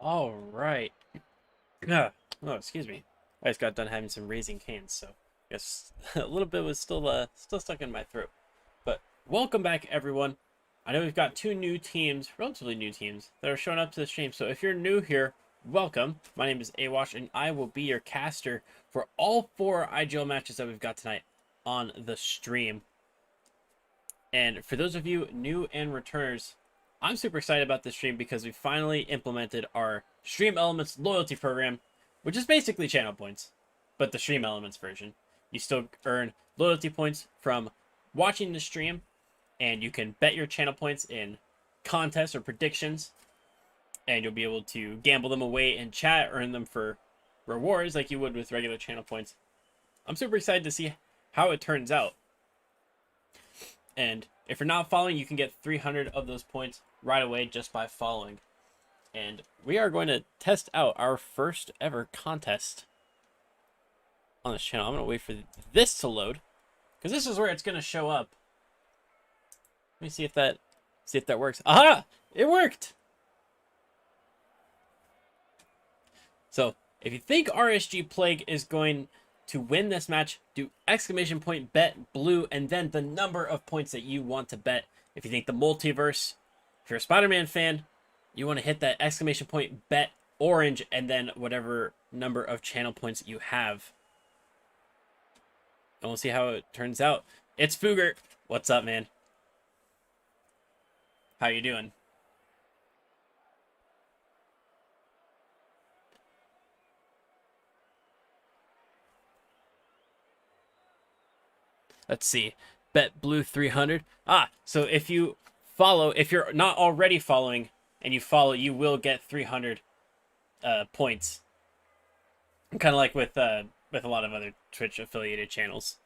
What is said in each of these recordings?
All right. Oh, excuse me. I just got done having some Raising Cane's, so I guess a little bit was still stuck in my throat. But welcome back, everyone. I know we've got two new teams, relatively new teams, that are showing up to the stream. So if you're new here, welcome. My name is Awash, and I will be your caster for all four IGL matches that we've got tonight on the stream. And for those of you new and returners, I'm super excited about this stream because we finally implemented our Stream Elements loyalty program, which is basically channel points, but the Stream Elements version. You still earn loyalty points from watching the stream, and you can bet your channel points in contests or predictions, and you'll be able to gamble them away in chat, earn them for rewards like you would with regular channel points. I'm super excited to see how it turns out. And if you're not following, you can get 300 of those points right away just by following. And we are going to test out our first ever contest on this channel. I'm going to wait for this to load, because this is where it's going to show up. Let me see if that works. Aha! It worked! So, if you think RSG Plague is going to win this match, do exclamation point bet blue and then the number of points that you want to bet. If you think the Multiverse, if you're a Spider-Man fan, you want to hit that exclamation point bet orange and then whatever number of channel points you have. And we'll see how it turns out. It's Fugert. What's up, man? How you doing? Let's see. Bet blue 300. So if you follow, if you're not already following and you follow, you will get 300 points. Kind of like with a lot of other Twitch affiliated channels.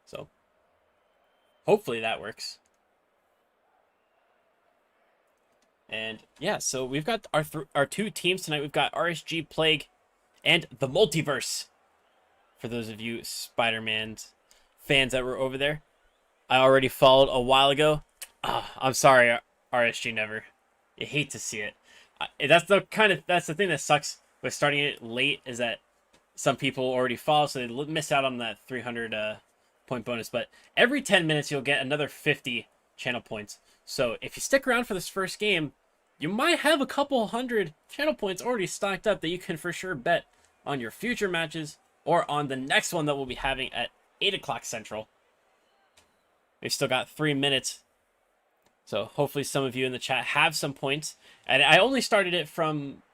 So hopefully that works. And yeah, so we've got our two teams tonight. We've got RSG Plague and the Multiverse. For those of you Spider-Man fans that were over there, I already followed a while ago. I'm sorry, RSG Never. You hate to see it. That's the thing that sucks with starting it late, is that some people already follow, so they miss out on that 300 point bonus. But every 10 minutes, you'll get another 50 channel points. So if you stick around for this first game, you might have a couple hundred channel points already stocked up that you can for sure bet on your future matches or on the next one that we'll be having at 8 o'clock Central. We've still got 3 minutes. So hopefully some of you in the chat have some points. And I only started it from...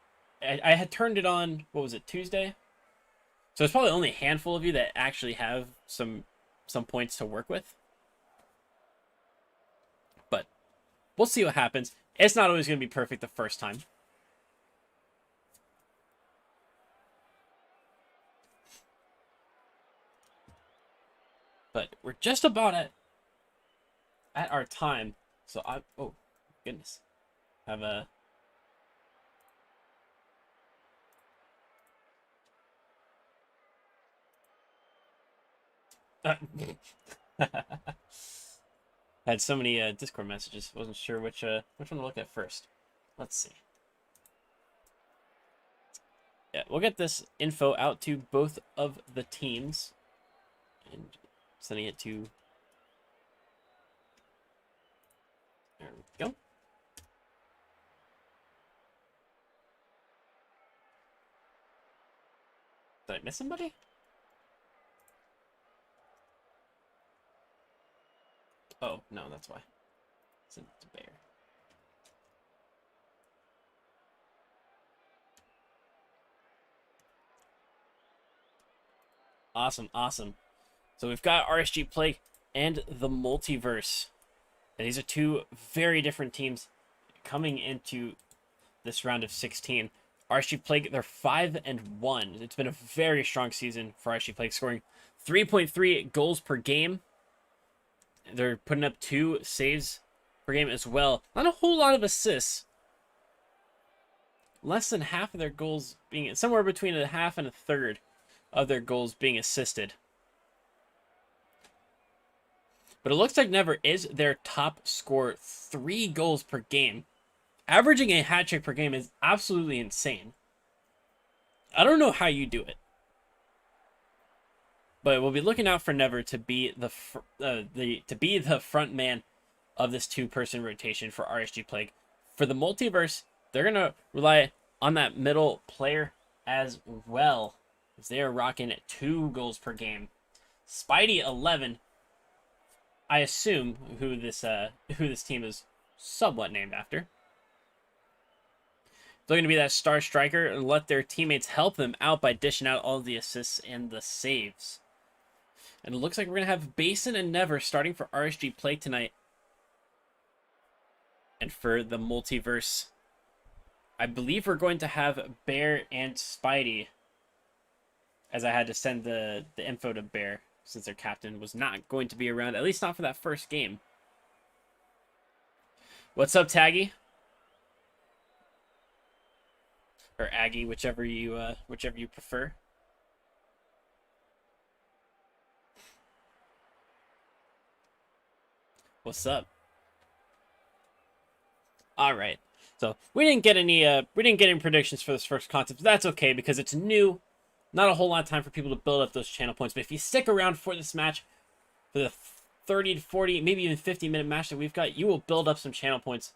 I had turned it on, what was it, Tuesday? So it's probably only a handful of you that actually have some points to work with. But we'll see what happens. It's not always going to be perfect the first time. But we're just about at our time. So oh goodness. Have a had so many Discord messages. Wasn't sure which one to look at first. Let's see. Yeah, we'll get this info out to both of the teams and sending it to... There we go. Did I miss somebody? Oh, no, that's why. Send it to Bear. Awesome, awesome. So we've got RSG Plague and the Multiverse. And these are two very different teams coming into this round of 16. RSG Plague, they're 5-1. It's been a very strong season for RSG Plague, scoring 3.3 goals per game. They're putting up 2 saves per game as well. Not a whole lot of assists. Less than half of their goals being... somewhere between a half and a third of their goals being assisted. But it looks like Never is their top scorer, 3 goals per game. Averaging a hat trick per game is absolutely insane. I don't know how you do it. But we'll be looking out for Never to be the front man of this two-person rotation for RSG Plague. For the Multiverse, they're gonna rely on that middle player as well, as they are rocking 2 goals per game. Spidey 11. I assume who this team is somewhat named after. They're going to be that star striker and let their teammates help them out by dishing out all the assists and the saves. And it looks like we're going to have Basin and Never starting for RSG Play tonight. And for the Multiverse, I believe we're going to have Bear and Spidey, as I had to send the info to Bear since their captain was not going to be around, at least not for that first game. What's up, Taggy? Or Aggie, whichever you prefer. What's up? All right. So we didn't get any predictions for this first concept. But that's okay because it's new. Not a whole lot of time for people to build up those channel points. But if you stick around for this match, for the 30 to 40, maybe even 50-minute match that we've got, you will build up some channel points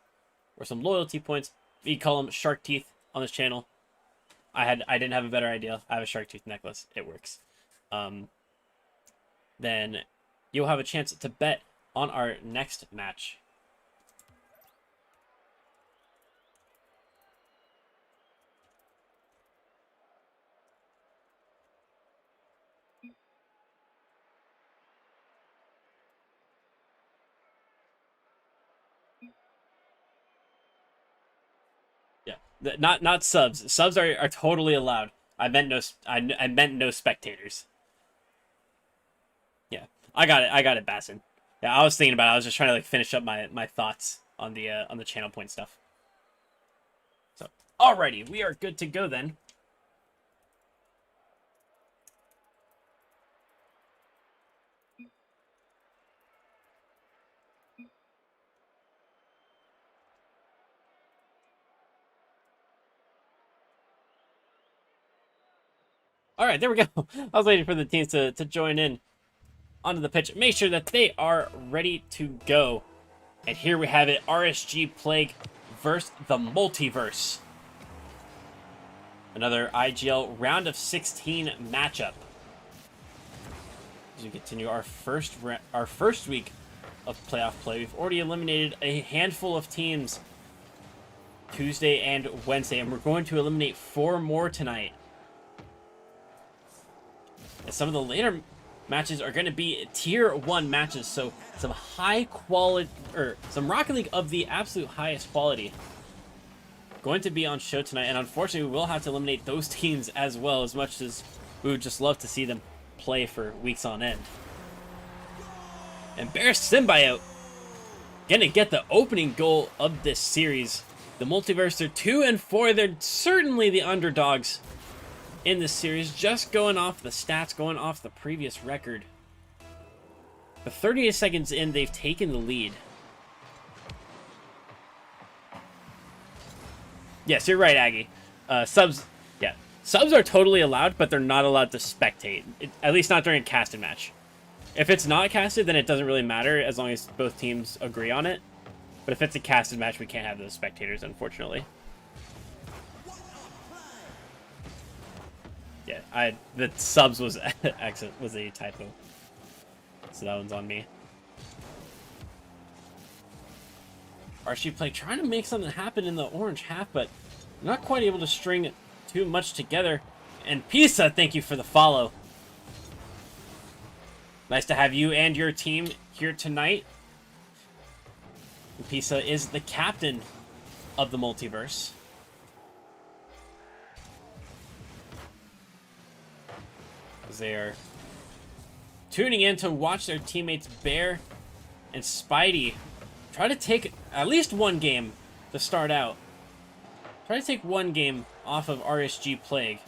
or some loyalty points. We call them shark teeth on this channel. I didn't have a better idea. I have a shark tooth necklace. It works. Then you'll have a chance to bet on our next match. Yeah, not subs. Subs are totally allowed. I meant no spectators. Yeah, I got it, Bassin. Yeah, I was thinking about it. I was just trying to like finish up my thoughts on the channel point stuff. So, alrighty, we are good to go then. All right, there we go. I was waiting for the teams to join in onto the pitch. Make sure that they are ready to go. And here we have it, RSG Plague versus the Multiverse. Another IGL round of 16 matchup. As we continue our first week of playoff play, we've already eliminated a handful of teams Tuesday and Wednesday, and we're going to eliminate 4 more tonight. And some of the later matches are going to be tier 1 matches, so some high quality, or some Rocket League of the absolute highest quality going to be on show tonight. And unfortunately, we will have to eliminate those teams as well, as much as we would just love to see them play for weeks on end. And Bear Symbiote gonna get the opening goal of this series. The Multiverse are 2-4. They're certainly the underdogs in this series, just going off the stats, going off the previous record. But 38 seconds in, they've taken the lead. Yes, you're right, Aggie. Subs are totally allowed, but they're not allowed to spectate. At least not during a casted match. If it's not casted, then it doesn't really matter as long as both teams agree on it. But if it's a casted match, we can't have those spectators, unfortunately. Yeah, the subs was was a typo. So that one's on me. RSG Play trying to make something happen in the orange half, but not quite able to string too much together. And Pisa, thank you for the follow. Nice to have you and your team here tonight. And Pisa is the captain of the Multiverse. They are tuning in to watch their teammates Bear and Spidey try to take at least one game to start out. Try to take one game off of RSG Plague.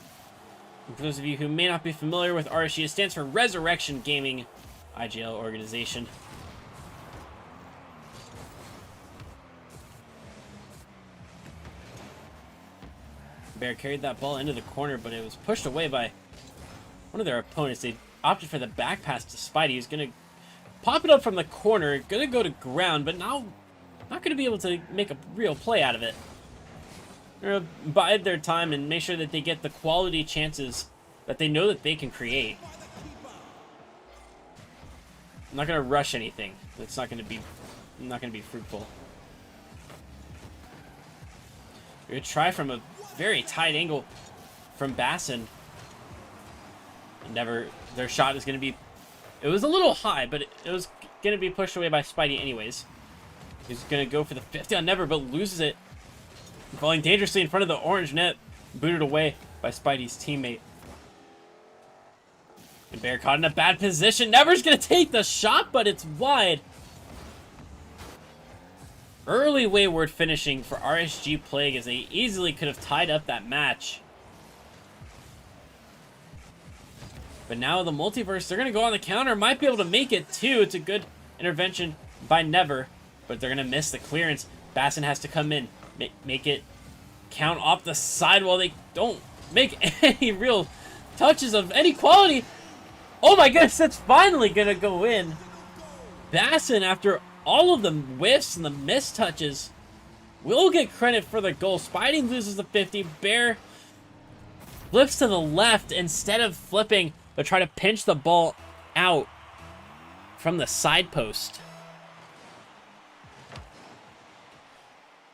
And for those of you who may not be familiar with RSG, it stands for Resurrection Gaming IGL organization. Bear carried that ball into the corner, but it was pushed away by one of their opponents. They opted for the back pass to Spidey. He's going to pop it up from the corner, going to go to ground, but now not going to be able to make a real play out of it. They're going to bide their time and make sure that they get the quality chances that they know that they can create. I'm not going to rush anything. It's not going to be fruitful. We're going to try from a very tight angle from Bassin. Never, their shot is going to be, it was a little high, but it was going to be pushed away by Spidey anyways. He's going to go for the 50 on Never, but loses it. Falling dangerously in front of the orange net, booted away by Spidey's teammate. And Bear caught in a bad position. Never's going to take the shot, but it's wide. Early wayward finishing for RSG Plague as they easily could have tied up that match. But now the Multiverse, they're going to go on the counter. Might be able to make it too. It's a good intervention by Never, but they're going to miss the clearance. Bassin has to come in, make it count off the side while they don't make any real touches of any quality. Oh my goodness, that's finally going to go in. Bassin, after all of the whiffs and the missed touches, will get credit for the goal. Spidey loses the 50. Bear flips to the left instead of flipping, but try to pinch the ball out from the side post.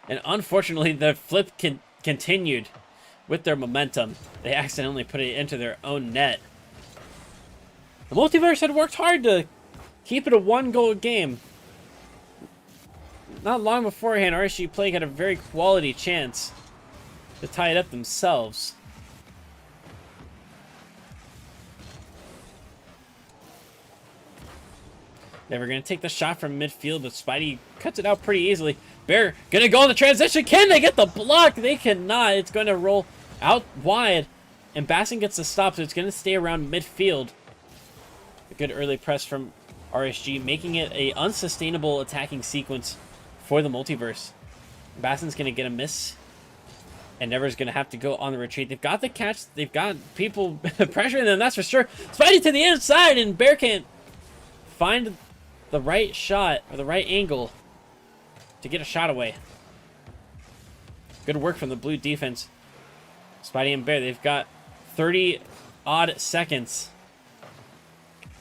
And unfortunately, the flip continued with their momentum. They accidentally put it into their own net. The Multiverse had worked hard to keep it a one-goal game. Not long beforehand, RSG Plague had a very quality chance to tie it up themselves. Never going to take the shot from midfield, but Spidey cuts it out pretty easily. Bear going to go in the transition. Can they get the block? They cannot. It's going to roll out wide, and Bassin gets the stop, so it's going to stay around midfield. A good early press from RSG, making it an unsustainable attacking sequence for the Multiverse. Bassin's going to get a miss, and Never's going to have to go on the retreat. They've got the catch. They've got people pressuring them, that's for sure. Spidey to the inside, and Bear can't find the right shot or the right angle to get a shot away. Good work from the blue defense. Spidey and Bear, they've got 30-odd seconds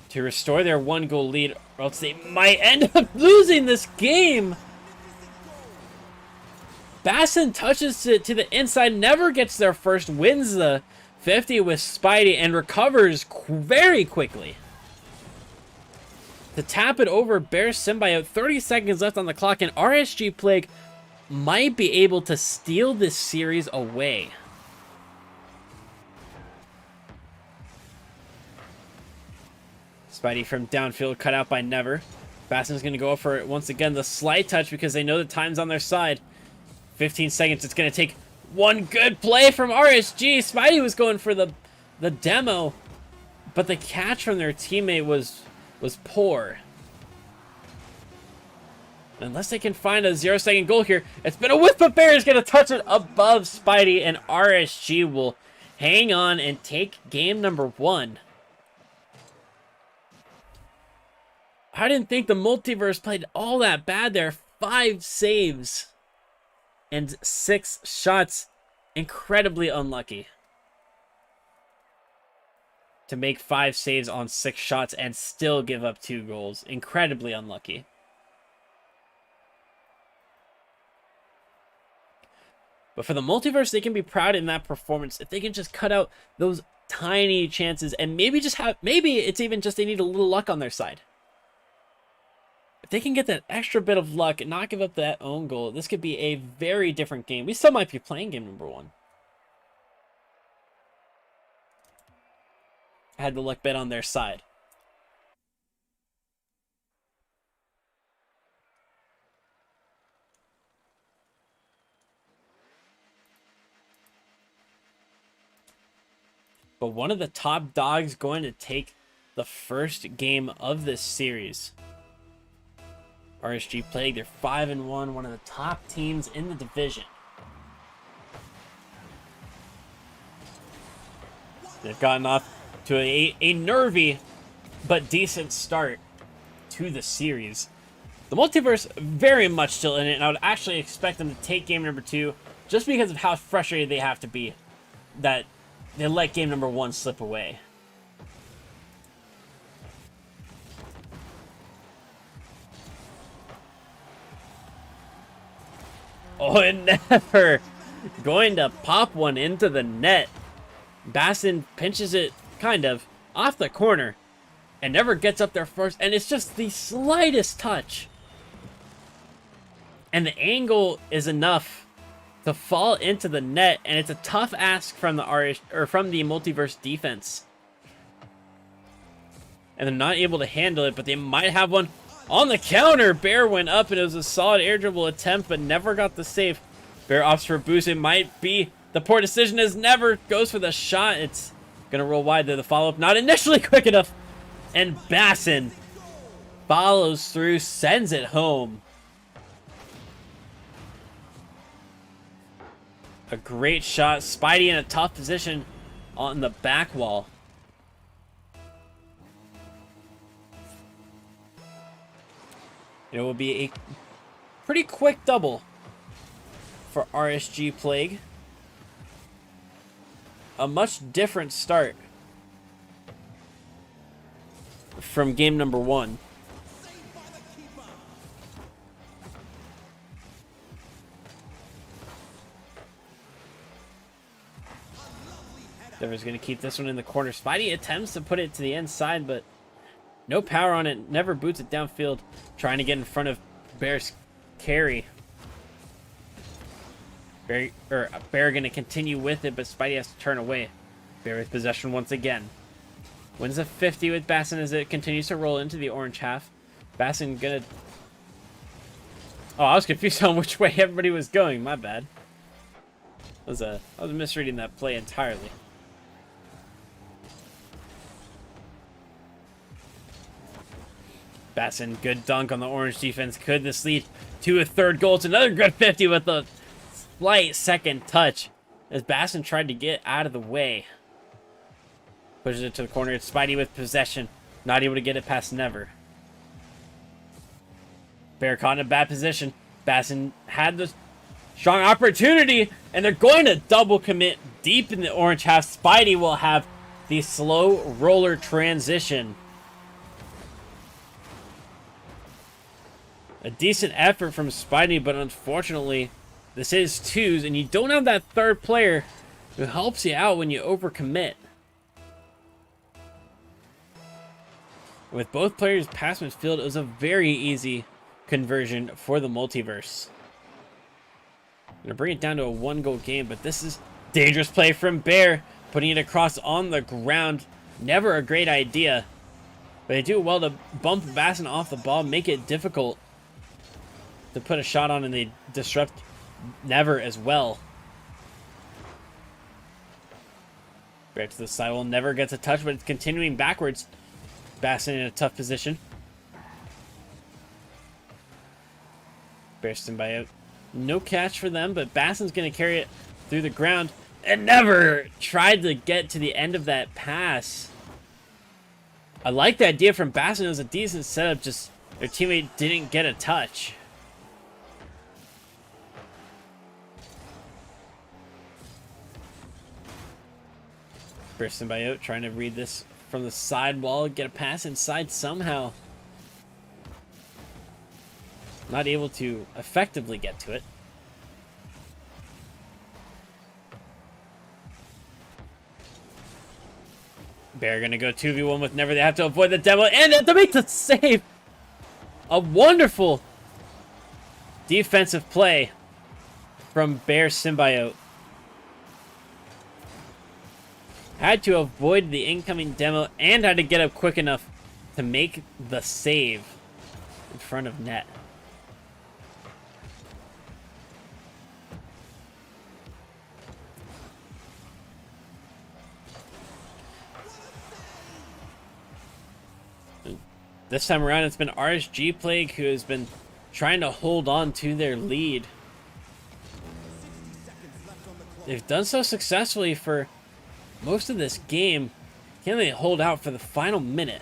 to restore their one-goal lead, or else they might end up losing this game. Bassin touches it to the inside, Never gets there first, wins the 50 with Spidey, and recovers very quickly to tap it over Bear Symbiote. 30 seconds left on the clock, and RSG Plague might be able to steal this series away. Spidey from downfield, cut out by Never. Bassin's going to go for it once again, the slight touch, because they know the time's on their side. 15 seconds, it's going to take one good play from RSG. Spidey was going for the demo, but the catch from their teammate was poor. Unless they can find a 0-second goal here. It's been a whiff, but Bear is going to touch it above Spidey, and RSG will hang on and take game number 1. I didn't think the Multiverse played all that bad there. 5 saves and 6 shots. Incredibly unlucky to make 5 saves on 6 shots and still give up 2 goals. Incredibly unlucky. But for the Multiverse, they can be proud in that performance if they can just cut out those tiny chances, and maybe it's even just they need a little luck on their side. If they can get that extra bit of luck and not give up that own goal, this could be a very different game. We still might be playing game number 1. I had the luck bet on their side. But one of the top dogs going to take the first game of this series. RSG Plague, they're 5-1, one of the top teams in the division. They've gotten off to a nervy but decent start to the series. The Multiverse very much still in it, and I would actually expect them to take game number 2 just because of how frustrated they have to be that they let game number 1 slip away. Oh, and never going to pop one into the net. Bassin pinches it, kind of, off the corner, and never gets up there first, and it's just the slightest touch. And the angle is enough to fall into the net, and it's a tough ask from the Multiverse defense. And they're not able to handle it, but they might have one on the counter. Bear went up, and it was a solid air dribble attempt, but never got the save. Bear opts for a boost. It might be the poor decision, as never goes for the shot. It's gonna roll wide there. The follow-up not initially quick enough, and Bassin follows through, sends it home. A great shot. Spidey in a tough position on the back wall. It will be a pretty quick double for RSG Plague. A much different start from game number 1. Dever's going to keep this one in the corner. Spidey attempts to put it to the inside, but no power on it. Never boots it downfield. Trying to get in front of Bear's carry. Bear going to continue with it, but Spidey has to turn away. Bear with possession once again. Wins a 50 with Bassin as it continues to roll into the orange half. Bassin going to... Oh, I was confused on which way everybody was going. My bad. I was misreading that play entirely. Bassin, good dunk on the orange defense. Could this lead to a third goal? It's another good 50 with a slight second touch as Bassin tried to get out of the way. Pushes it to the corner. It's Spidey with possession. Not able to get it past Never. Bear caught in a bad position. Bassin had the strong opportunity, and they're going to double commit deep in the orange half. Spidey will have the slow roller transition. A decent effort from Spidey, but unfortunately, this is 2s, and you don't have that third player who helps you out when you overcommit. With both players past midfield, it was a very easy conversion for the Multiverse. I'm going to bring it down to a 1-goal game, but this is dangerous play from Bear, putting it across on the ground. Never a great idea, but they do well to bump Bassin off the ball, make it difficult to put a shot on, and they disrupt Never as well. Right to the sidewall. Never gets a touch, but it's continuing backwards. Bassin in a tough position. Bear by out. No catch for them, but Bassin's going to carry it through the ground. And Never tried to get to the end of that pass. I like the idea from Bassin. It was a decent setup, just their teammate didn't get a touch. Bursting by out, trying to read this from the side wall, get a pass inside somehow. Not able to effectively get to it. Bear gonna go 2v1 with Never. They have to avoid the demo and have to make the save. A wonderful defensive play from Bear Symbiote. Had to avoid the incoming demo and had to get up quick enough to make the save in front of net. This time around, it's been RSG Plague who has been trying to hold on to their lead. They've done so successfully for most of this game. Can they hold out for the final minute?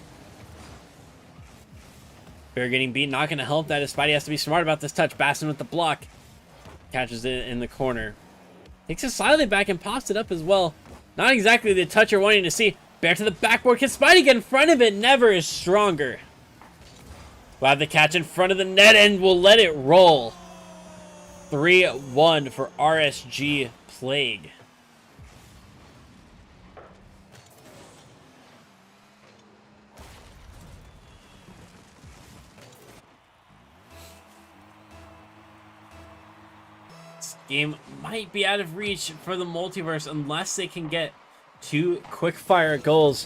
Bear getting beat, not going to help that. Spidey has to be smart about this touch. Bassin with the block. Catches it in the corner. Takes it slightly back and pops it up as well. Not exactly the touch you're wanting to see. Bear to the backboard. Can Spidey get in front of it? Never is stronger. We'll have the catch in front of the net and we'll let it roll. 3-1 for RSG Plague. Game might be out of reach for the Multiverse unless they can get 2 quick-fire goals.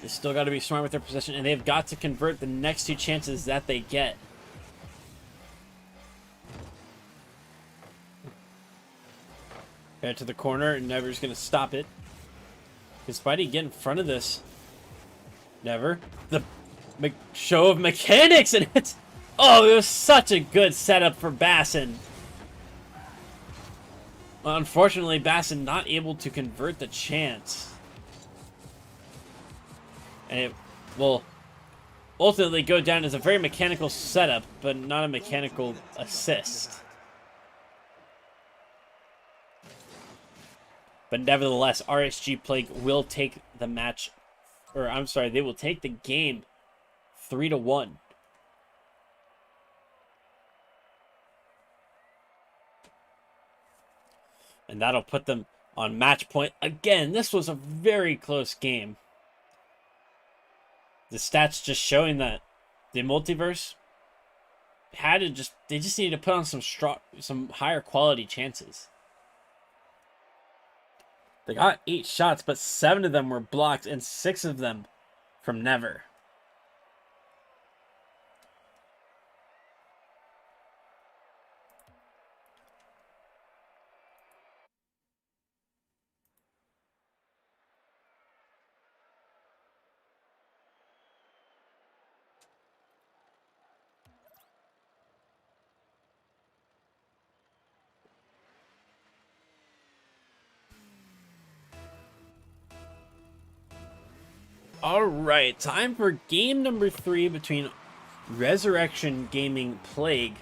They still got to be smart with their possession, and they've got to convert the next 2 chances that they get. Head to the corner, and Never's going to stop it. Can Spidey get in front of this? Never. The show of mechanics, and it's... Oh, it was such a good setup for Bassin. Unfortunately, Bassin not able to convert the chance. And it will ultimately go down as a very mechanical setup, but not a mechanical assist. But nevertheless, RSG Plague will take the match, or I'm sorry, they will take the game 3-1. And that'll put them on match point. Again, this was a very close game. The stats just showing that the Multiverse had to they just needed to put on some higher quality chances. They got 8 shots, but 7 of them were blocked and 6 of them from Never. Alright, time for game number 3 between Resurrection Gaming Plague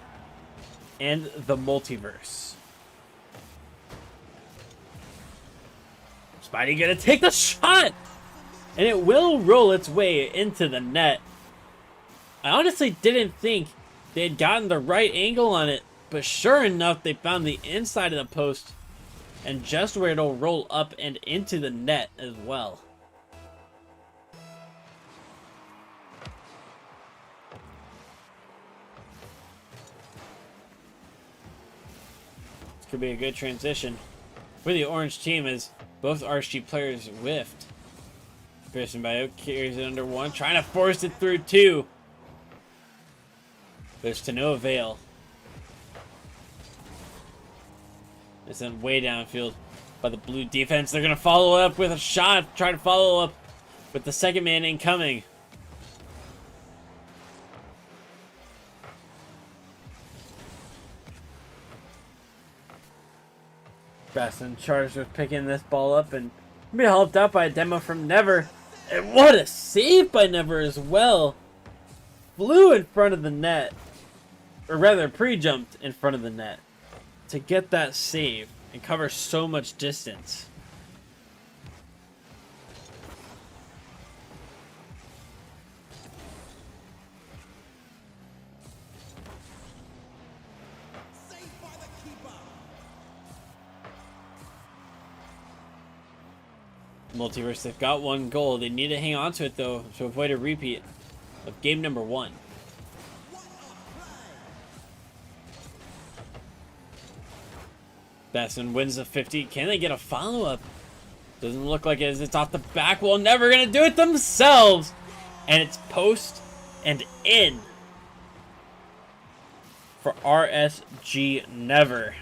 and the Multiverse. Spidey gonna take the shot! And it will roll its way into the net. I honestly didn't think they had gotten the right angle on it, but sure enough, they found the inside of the post and just where it'll roll up and into the net as well. Could be a good transition for the orange team as both RSG players whiffed. Pearson Bio carries it under 1, trying to force it through 2. But it's to no avail. It's then way downfield by the blue defense. They're going to follow up with a shot, try to follow up with the second man incoming. Bassin charged with picking this ball up and be helped out by a demo from Never. And what a save by Never as well. Flew in front of the net. Or rather, pre-jumped in front of the net to get that save and cover so much distance. Multiverse, they've got 1 goal. They need to hang on to it, though, to avoid a repeat of game number 1. Bassin wins the 50. Can they get a follow-up? Doesn't look like it as it's off the back wall. Never going to do it themselves. And it's post and in for RSG Never.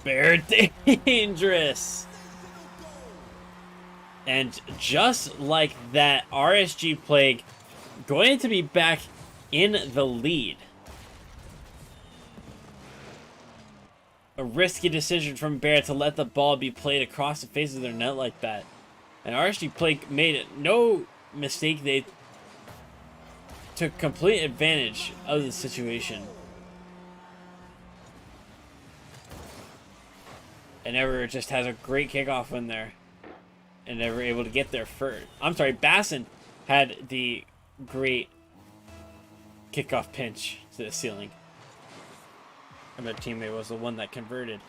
Bear dangerous. And just like that, RSG Plague going to be back in the lead. A risky decision from Bear to let the ball be played across the face of their net like that. And RSG Plague made it no mistake. They took complete advantage of the situation. And Ever just has a great kickoff in there. And they were able to get there first. I'm sorry, Basson had the great kickoff pinch to the ceiling. And their teammate was the one that converted.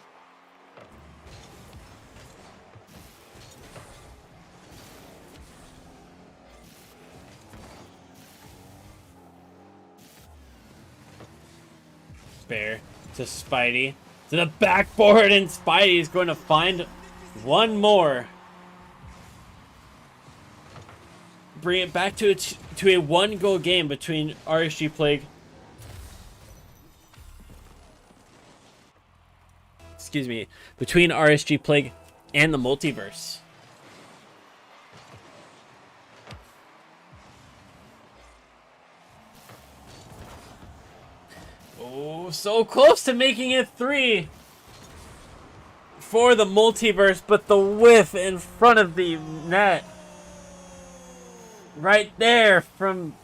Bear to Spidey. To the backboard, and Spidey is going to find one more. Bring it back to a one-goal game between RSG Plague. Excuse me, between RSG Plague and the Multiverse. Oh, so close to making it 3 for the Multiverse, but the whiff in front of the net. Right there from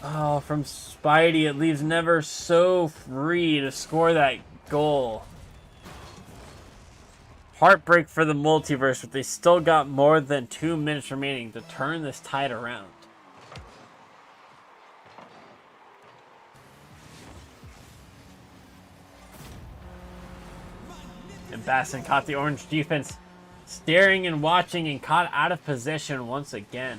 Spidey. It leaves Never so free to score that goal. Heartbreak for the Multiverse, but they still got more than 2 minutes remaining to turn this tide around. And Basson caught the orange defense staring and watching and caught out of position once again.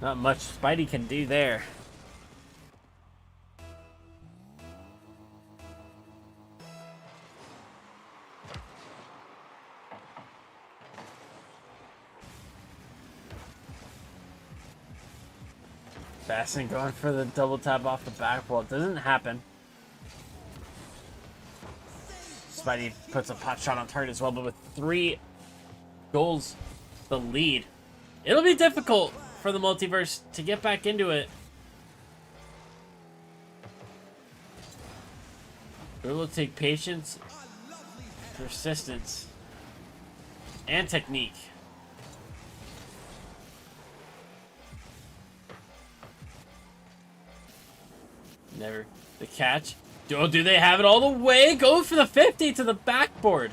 Not much Spidey can do there. Basson going for the double tap off the back wall. It doesn't happen. Spidey puts a pot shot on target as well, but with 3 goals, the lead. It'll be difficult for the Multiverse to get back into it. It will take patience, persistence, and technique. Never the catch. Oh, do they have it all the way? Go for the 50 to the backboard.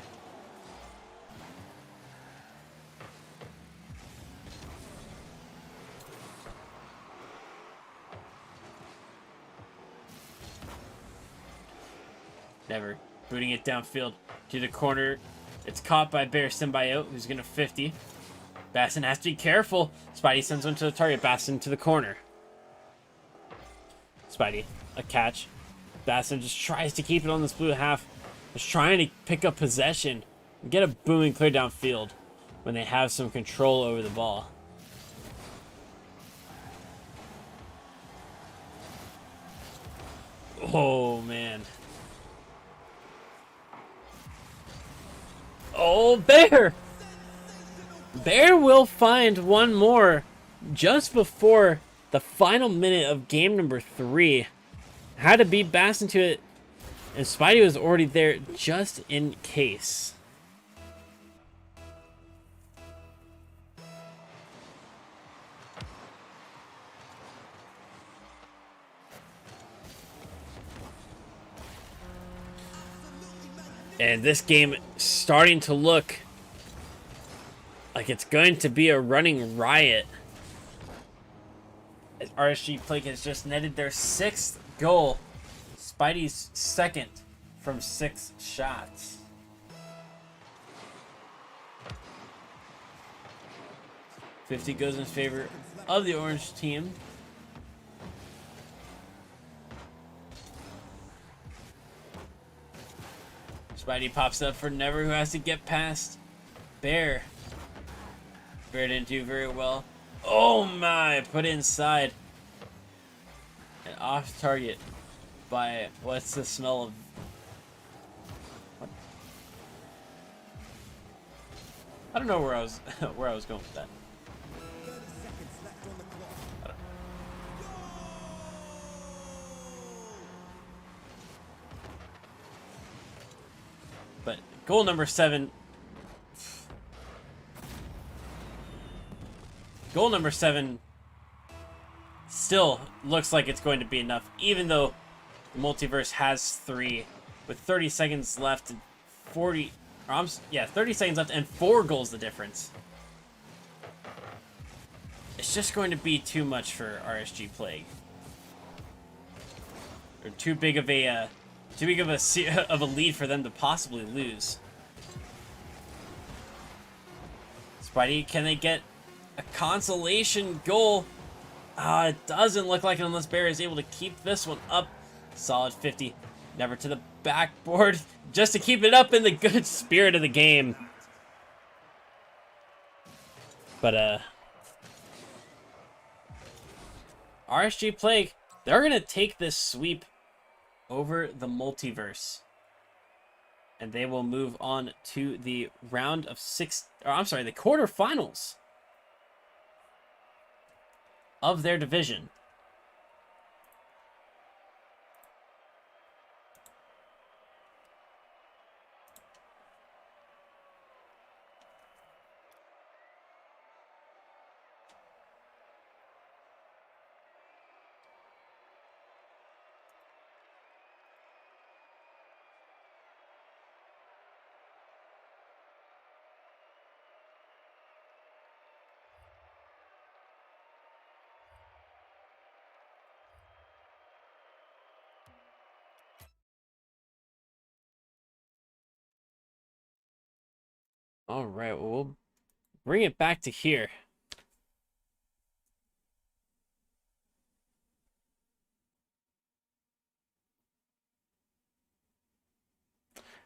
Never booting it downfield to the corner. It's caught by Bear Symbiote, who's going to 50. Basson has to be careful. Spidey sends one to the target. Basson to the corner. Spidey, a catch. Basson just tries to keep it on this blue half. Just trying to pick up possession and get a booming clear downfield when they have some control over the ball. Oh, man. Oh, Bear! Bear will find one more just before the final minute of game number 3. Had to beat Basson to it, and Spidey was already there just in case. And this game starting to look like it's going to be a running riot. As RSG Plague has just netted their 6th goal. Spidey's 2nd from 6 shots. $50 goes in favor of the orange team. Spidey pops up for Never, who has to get past Bear. Bear didn't do very well. Oh my! Put inside. And off target by, what's the smell of? What? I don't know where I was where I was going with that. I don't- But goal number 7. Goal number 7 still looks like it's going to be enough, even though the Multiverse has 3 with 30 seconds left and 40. Yeah, 30 seconds left and 4 goals the difference. It's just going to be too much for RSG Plague. Or too big of a lead for them to possibly lose. Spidey, can they get a consolation goal? It doesn't look like it unless Bear is able to keep this one up. Solid 50. Never to the backboard. Just to keep it up in the good spirit of the game. But, RSG Plague, they're going to take this sweep over the Multiverse. And they will move on to the round of the quarterfinals of their division. All right, well, we'll bring it back to here.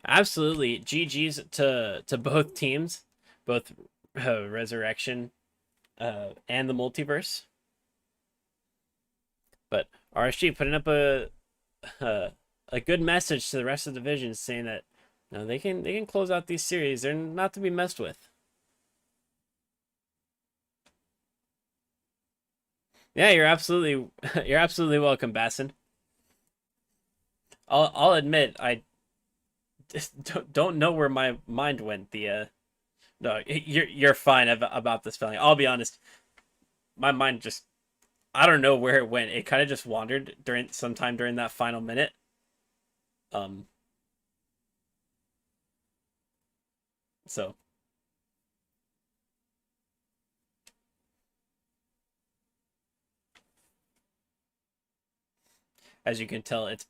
Absolutely, GG's to both teams, both Resurrection and the Multiverse. But RSG putting up a good message to the rest of the division, saying that they can close out these series. They're not to be messed with. Yeah, you're absolutely welcome, Basson. I'll admit I just don't know where my mind went. No, you're fine about this feeling. I'll be honest, my mind just, I don't know where it went. It kind of just wandered sometime during that final minute. So as you can tell, it's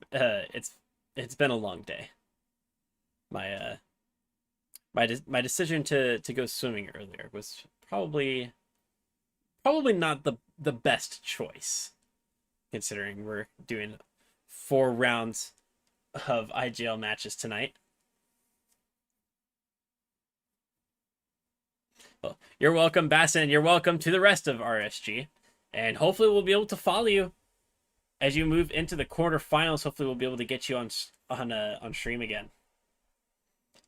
been a long day. My my decision to go swimming earlier was probably not the best choice, considering we're doing 4 rounds of IGL matches tonight. Well, you're welcome, Bassin. You're welcome to the rest of RSG, and hopefully we'll be able to follow you as you move into the quarterfinals. Hopefully we'll be able to get you on stream again.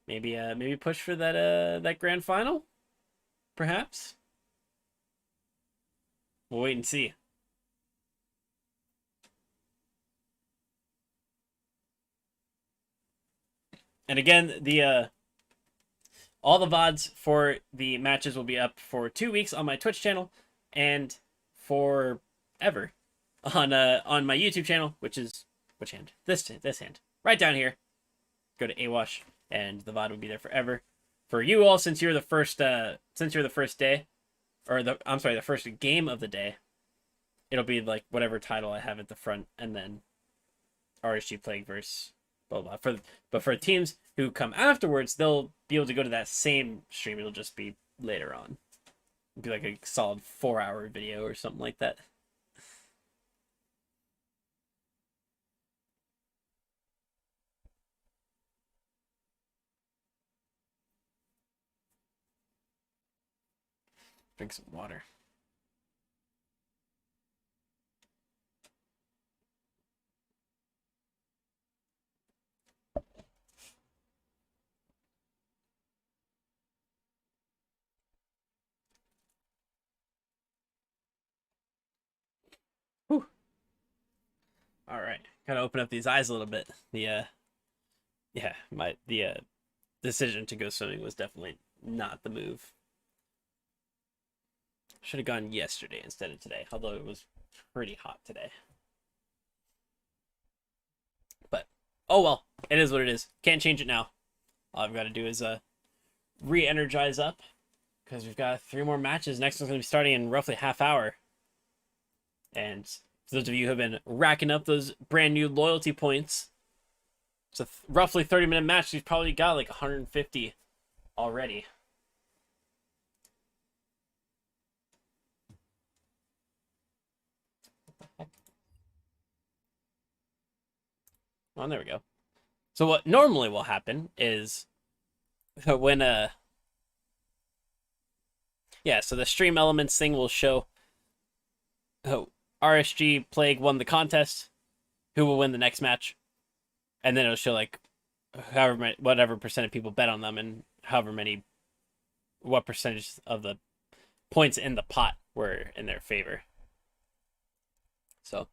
Maybe push for that grand final, perhaps. We'll wait and see. And again, all the VODs for the matches will be up for 2 weeks on my Twitch channel and forever on my YouTube channel, which is which hand? This hand. Right down here. Go to AWASH and the VOD will be there forever. For you all, since you're the first day, or the first game of the day, it'll be like whatever title I have at the front, and then RSG Plague versus blah blah. But for teams who come afterwards, they'll be able to go to that same stream. It'll just be later on. It'll be like a solid 4-hour video or something like that. Drink some water. Gotta open up these eyes a little bit. The decision to go swimming was definitely not the move. Should have gone yesterday instead of today, although it was pretty hot today. But oh well, it is what it is. Can't change it now. All I've got to do is re-energize up, because we've got 3 more matches. Next one's gonna be starting in roughly half hour. And for those of you who have been racking up those brand new loyalty points, it's a roughly 30-minute match. We've probably got like 150 already. Oh, there we go. So what normally will happen is when so the stream elements thing will show RSG Plague won the contest, who will win the next match, and then it'll show like whatever percent of people bet on them, and what percentage of the points in the pot were in their favor. So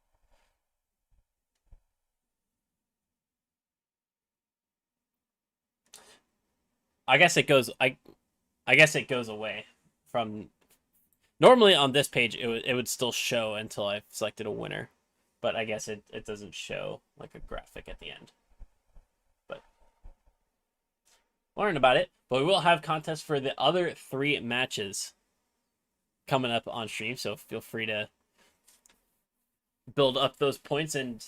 I guess it goes away from normally on this page. It would still show until I've selected a winner, but I guess it doesn't show like a graphic at the end. But learn about it. But we will have contests for the other 3 matches coming up on stream, so feel free to build up those points. And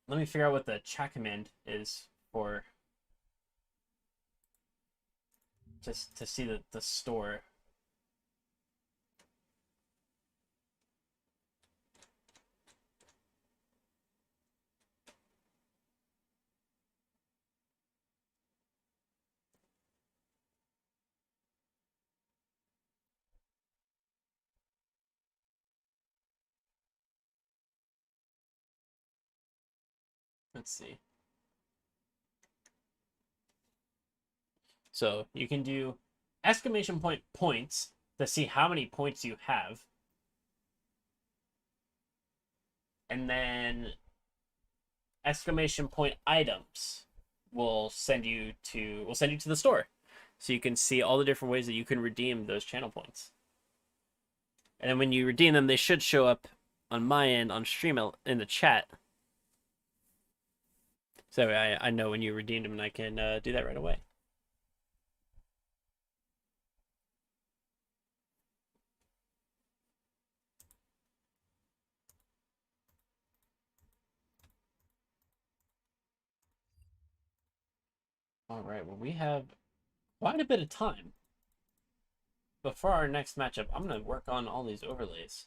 let me figure out what the chat command is for, just to see the store. Let's see. So you can do exclamation point points to see how many points you have. And then exclamation point items will send you to the store. So you can see all the different ways that you can redeem those channel points. And then when you redeem them, they should show up on my end on stream in the chat. So I know when you redeemed them, and I can do that right away. All right, well, we have quite a bit of time before our next matchup. I'm going to work on all these overlays.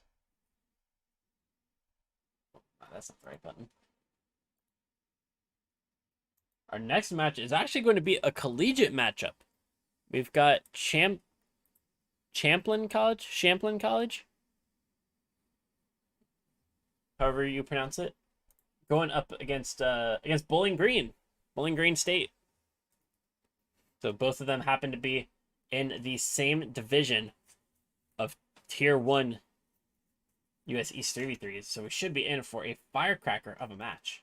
Oh, that's not the right button. Our next match is actually going to be a collegiate matchup. We've got Champlin College, however you pronounce it, going up against Bowling Green State. So both of them happen to be in the same division of Tier 1 US East 3v3s, so we should be in for a firecracker of a match.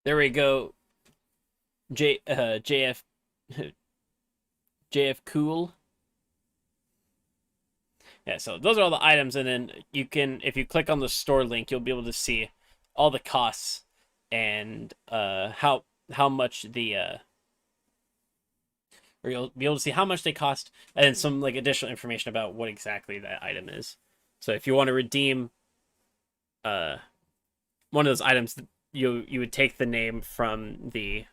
There we go. JF Cool. Yeah, so those are all the items, and then you can, if you click on the store link, you'll be able to see all the costs and how much or you'll be able to see how much they cost, and some like additional information about what exactly that item is. So if you want to redeem one of those items, you would take the name from the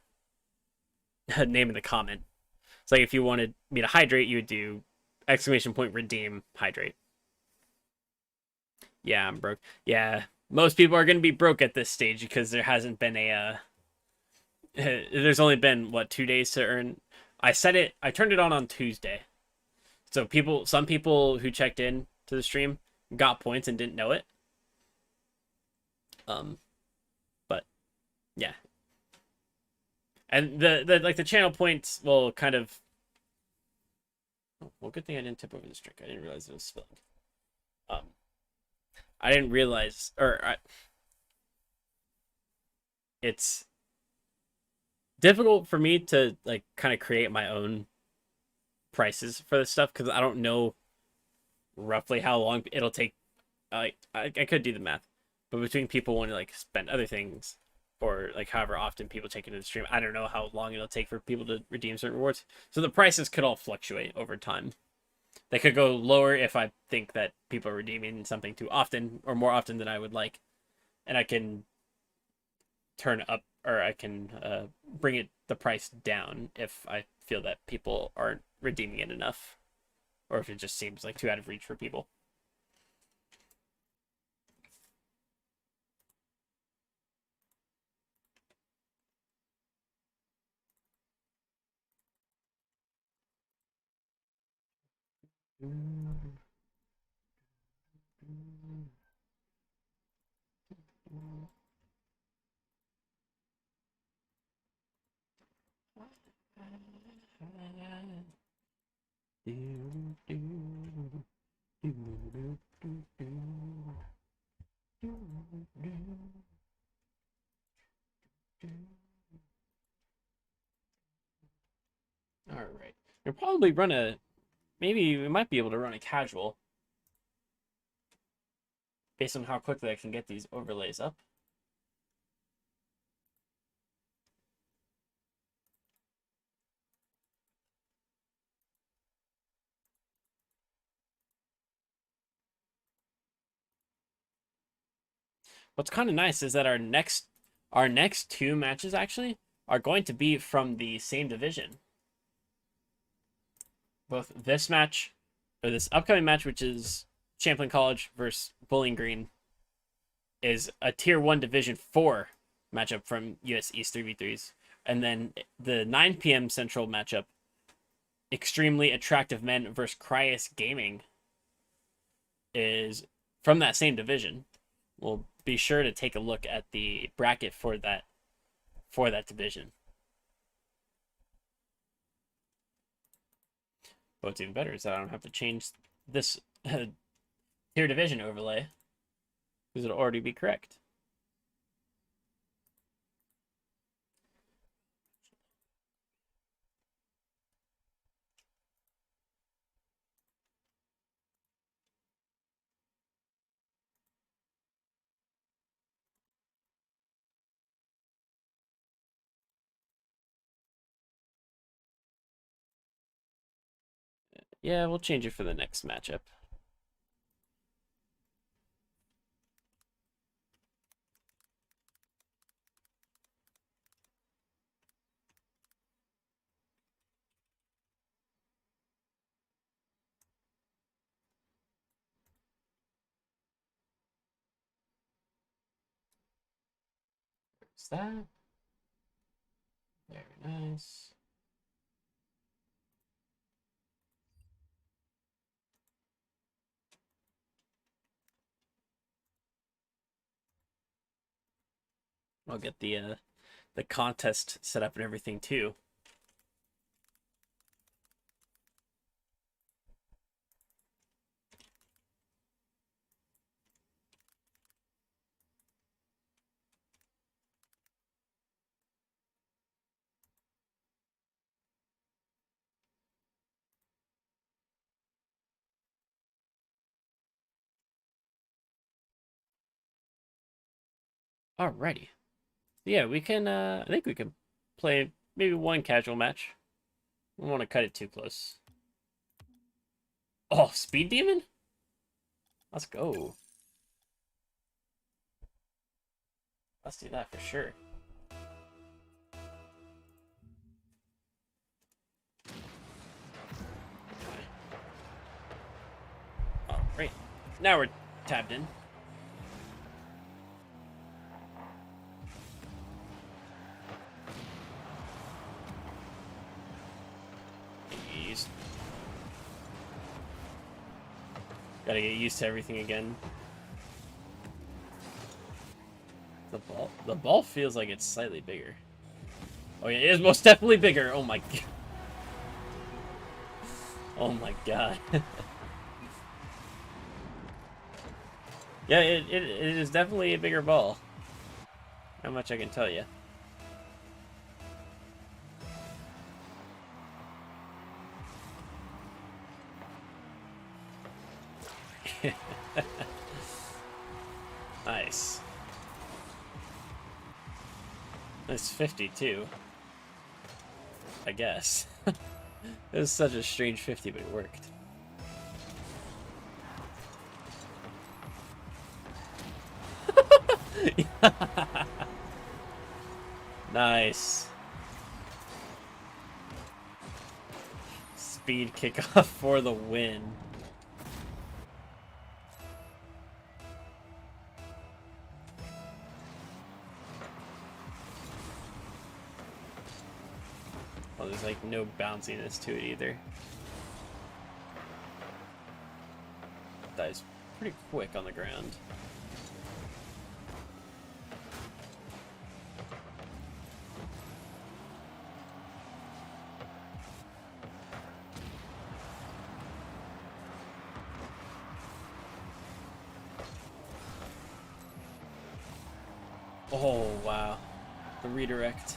name of the comment. So like if you wanted me to hydrate, you would do exclamation point redeem hydrate. Yeah, I'm broke. Yeah, most people are going to be broke at this stage because there hasn't been there's only been what, 2 days to earn. I turned it on Tuesday. So some people who checked in to the stream got points and didn't know it. But yeah. And the channel points will kind of. Oh, well, good thing I didn't tip over this drink. I didn't realize it was spilled. Um, I didn't realize, it's difficult for me to like kind of create my own prices for this stuff because I don't know roughly how long it'll take. Like I could do the math, but between people want to like spend other things or like however often people take it to the stream, I don't know how long it'll take for people to redeem certain rewards. So the prices could all fluctuate over time. They could go lower if I think that people are redeeming something too often or more often than I would like, and I can turn up or I can bring it the price down if I feel that people aren't redeeming it enough, or if it just seems like too out of reach for people. All right. We'll probably run a. Maybe we might be able to run a casual based on how quickly I can get these overlays up. What's kind of nice is that our next two matches actually are going to be from the same division. Both this match or this upcoming match, which is Champlain College versus Bowling Green, is a Tier 1 Division 4 matchup from US East 3v3s. And then the 9 p.m. Central matchup, Extremely Attractive Men versus Cryas Gaming, is from that same division. We'll be sure to take a look at the bracket for that division. But what's even better is that I don't have to change this tier division overlay because it'll already be correct. Yeah, we'll change it for the next matchup. Is that? Very nice. I'll get the contest set up and everything too. Alrighty. Yeah, we can I think we can play maybe one casual match. I don't want to cut it too close. Oh, Speed Demon? Let's go. Let's do that for sure. Alright. Now we're tabbed in. Gotta get used to everything again. The ball feels like it's slightly bigger. Oh yeah, it is most definitely bigger. Oh my god. Oh my god. Yeah, it is definitely a bigger ball. How much I can tell you. Nice. It's 52. I guess. It was such a strange 50, but it worked. Nice. Speed kickoff for the win. Well, there's like no bounciness to it either. Dies pretty quick on the ground. Oh, wow. The redirect.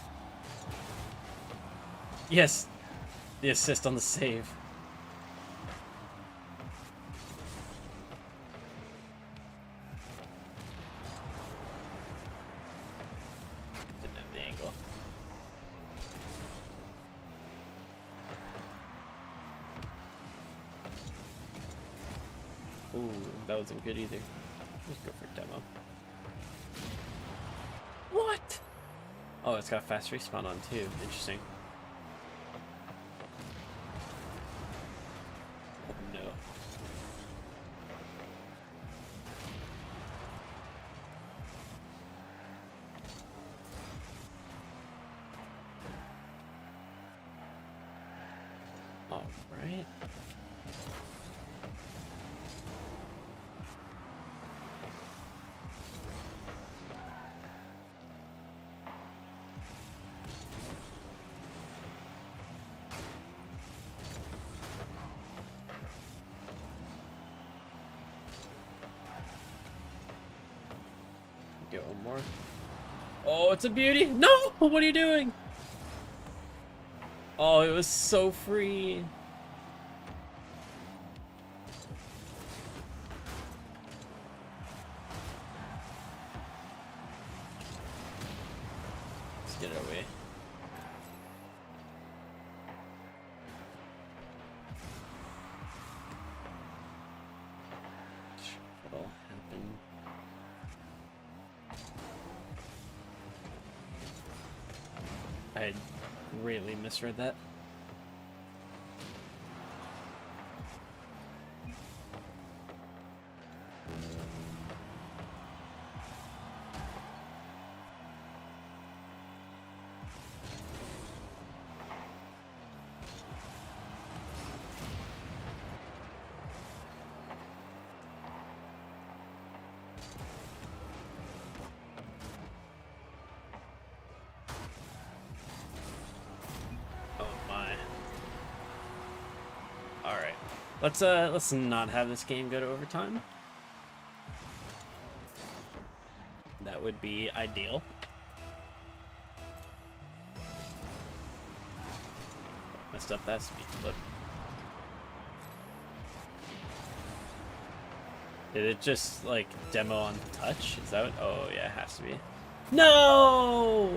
Yes! The assist on the save. Didn't have the angle. Ooh, that wasn't good either. Let's go for demo. What? Oh, it's got fast respawn on too. Interesting. Oh no. All right. Get one more. Oh, it's a beauty. No! What are you doing? Oh, it was so free. Let's get it away. What'll happen? I greatly misread that. Let's not have this game go to overtime. That would be ideal. Messed up that speed flip. Did it just like demo on touch? Is that what? Oh yeah, it has to be. No!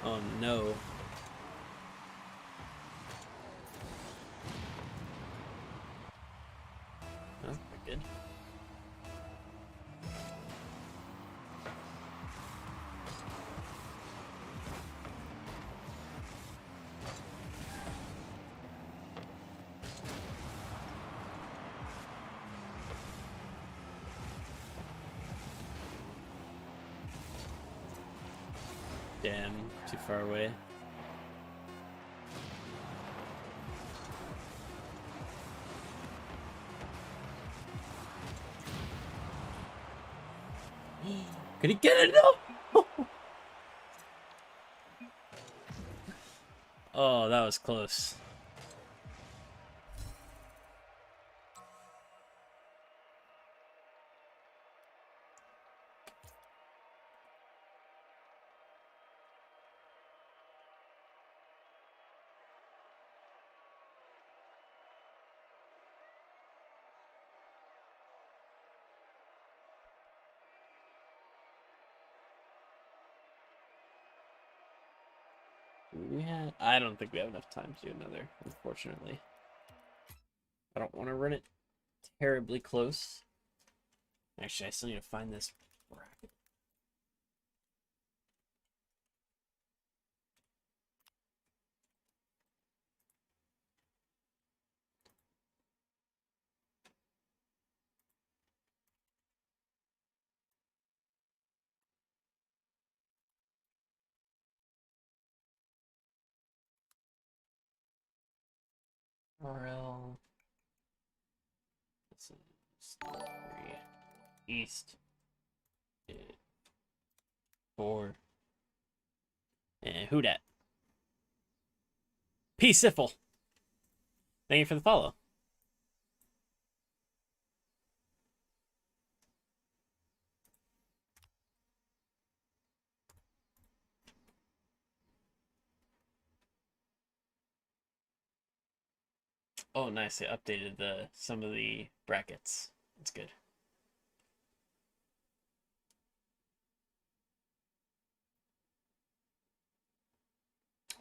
Oh no. Oh, we're good. Damn, too far away. Could he get it? No! Oh, that was close. I don't think we have enough time to do another, unfortunately. I don't want to run it terribly close. Actually, I still need to find this bracket. RL. This is 3. East. 4. And who dat? Peaceful. Thank you for the follow. Oh, nice. They updated some of the brackets. That's good.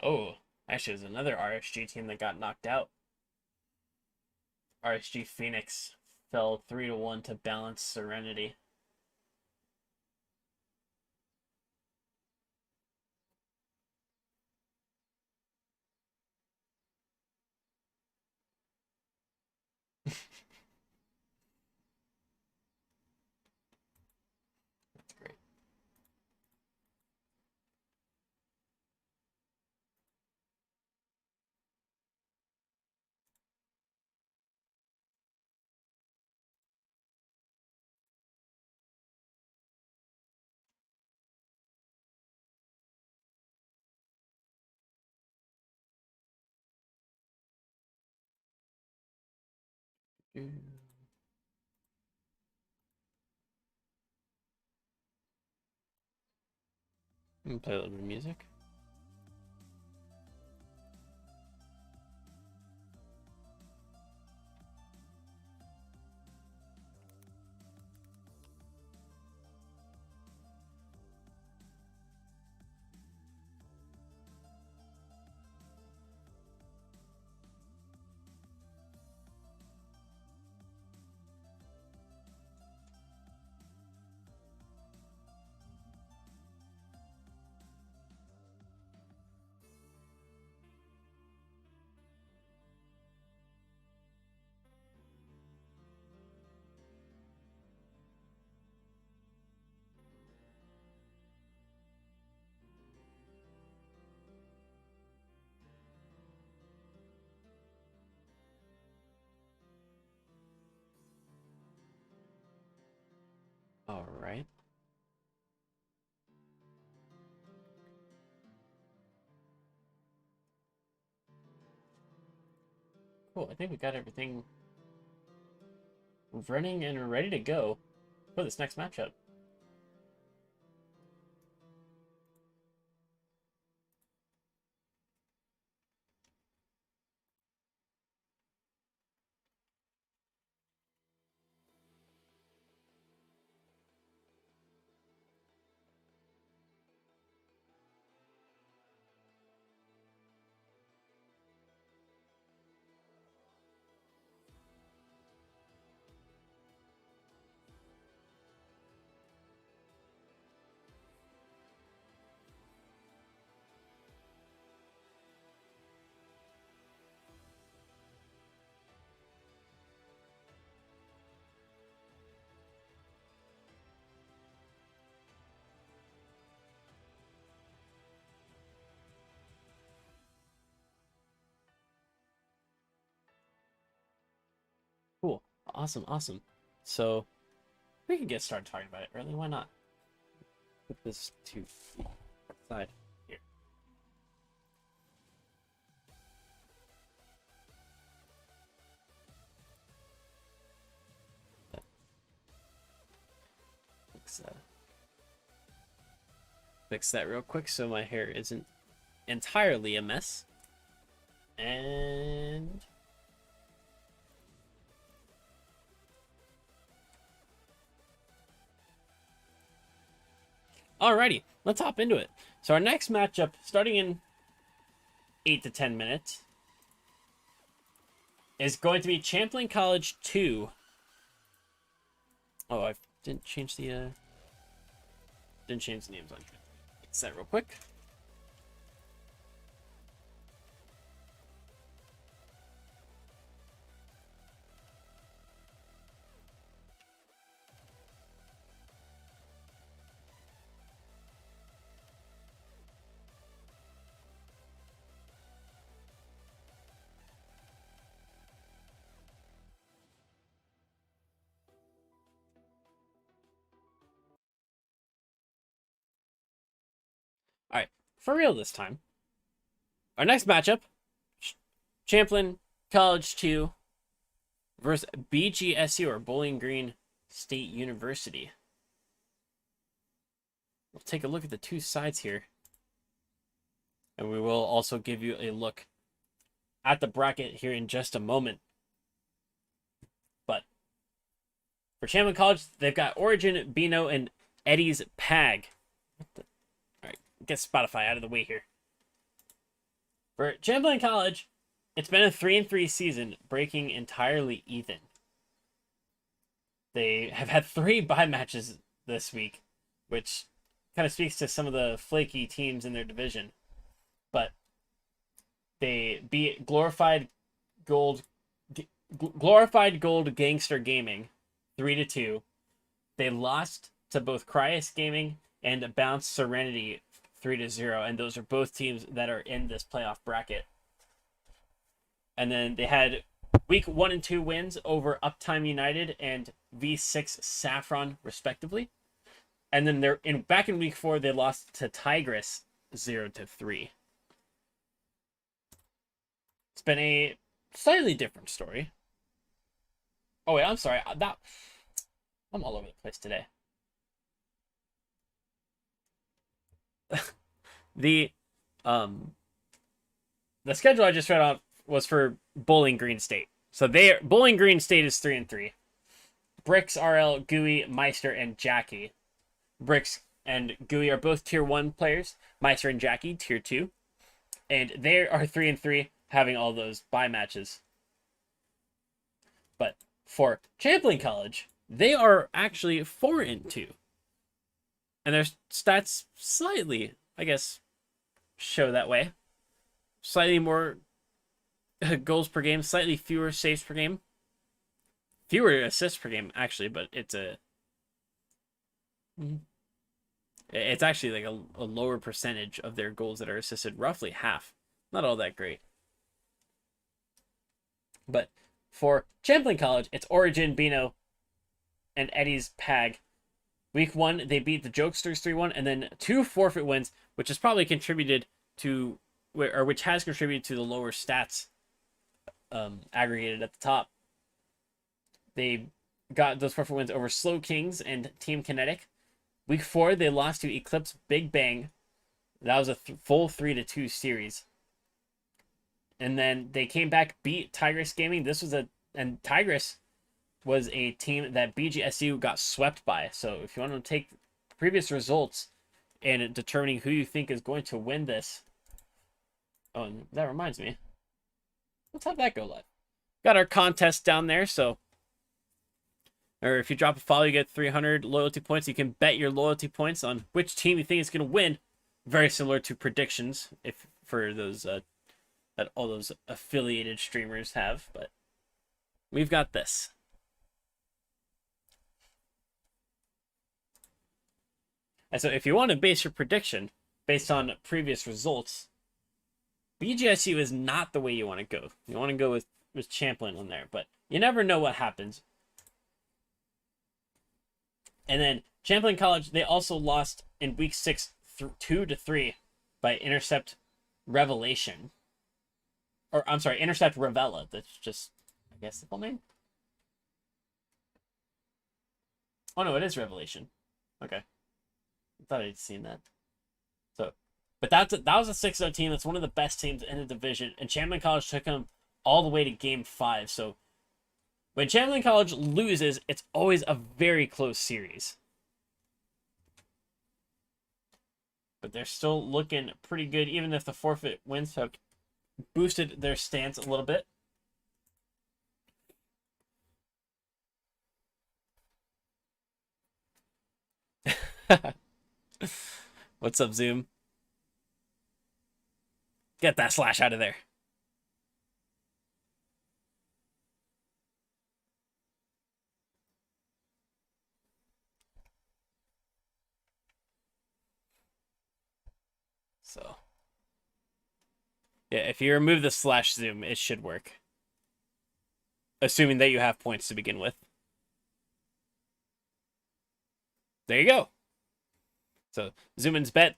Oh, actually, there's another RSG team that got knocked out. RSG Phoenix fell 3-1 to Balance Serenity. That's great. Play a little bit of music. All right. Cool. I think we got everything running and ready to go for this next matchup. Cool. Awesome. Awesome. So we can get started talking about it early. Why not? Put this to the side here. fix that real quick so my hair isn't entirely a mess. And alrighty, let's hop into it. So our next matchup, starting in 8 to 10 minutes, is going to be Champlain College 2. Oh, I didn't change the names on here. Fix that real quick. All right, for real this time. Our next matchup, Champlain College 2 versus BGSU, or Bowling Green State University. We'll take a look at the two sides here. And we will also give you a look at the bracket here in just a moment. But for Champlain College, they've got Origin, Bino, and Eddie's Pag. Alright, get Spotify out of the way here. For Champlain College, it's been a 3-3 season, breaking entirely even. They have had 3 bye matches this week, which kind of speaks to some of the flaky teams in their division. But they beat Glorified Gold Gangster Gaming 3-2. They lost to both Cryas Gaming and Bounce Serenity 3-0, and those are both teams that are in this playoff bracket. And then they had week 1 and 2 wins over Uptime United and V6 Saffron, respectively. And then they're back in week 4, they lost to Tigress 0-3. It's been a slightly different story. Oh wait, I'm sorry. I'm all over the place today. The schedule I just read off was for Bowling Green State. So Bowling Green State is 3-3. Bricks, RL, Gooey, Meister, and Jackie. Bricks and Gooey are both tier 1 players. Meister and Jackie, tier 2. And they are 3-3, having all those bye matches. But for Champlain College, they are actually 4-2. And their stats slightly, I guess, show that way. Slightly more goals per game, slightly fewer saves per game. Fewer assists per game, actually, but it's actually like a lower percentage of their goals that are assisted, roughly half. Not all that great. But for Champlain College, it's Origin, Bino, and Eddie's Pag. Week 1, they beat the Jokesters 3-1, and then 2 forfeit wins, which has probably contributed to, or which has contributed to the lower stats aggregated at the top. They got those forfeit wins over Slow Kings and Team Kinetic. Week 4, they lost to Eclipse Big Bang. That was a full 3-2 series. And then they came back, beat Tigress Gaming. And Tigress was a team that BGSU got swept by. So if you want to take previous results and determining who you think is going to win this. Oh, and that reminds me. Let's have that go live. Got our contest down there, so. Or if you drop a follow, you get 300 loyalty points. You can bet your loyalty points on which team you think is going to win. Very similar to predictions, if for those that all those affiliated streamers have. But we've got this. And so if you want to base your prediction based on previous results, BGSU is not the way you want to go. You want to go with Champlain on there, but you never know what happens. And then Champlain College, they also lost in week 6 2-3 by Intercept Revelation. Or I'm sorry, Intercept Revela. That's just, I guess, the full name. Oh no, it is Revelation. Okay. I thought I'd seen that. So, but that was a 6-0 team. That's one of the best teams in the division. And Chamberlain College took them all the way to Game 5. So, when Chamberlain College loses, it's always a very close series. But they're still looking pretty good, even if the forfeit wins have boosted their stance a little bit. What's up, Zoom? Get that slash out of there. So, yeah, if you remove the slash zoom, it should work. Assuming that you have points to begin with. There you go. So, Zoomin's bet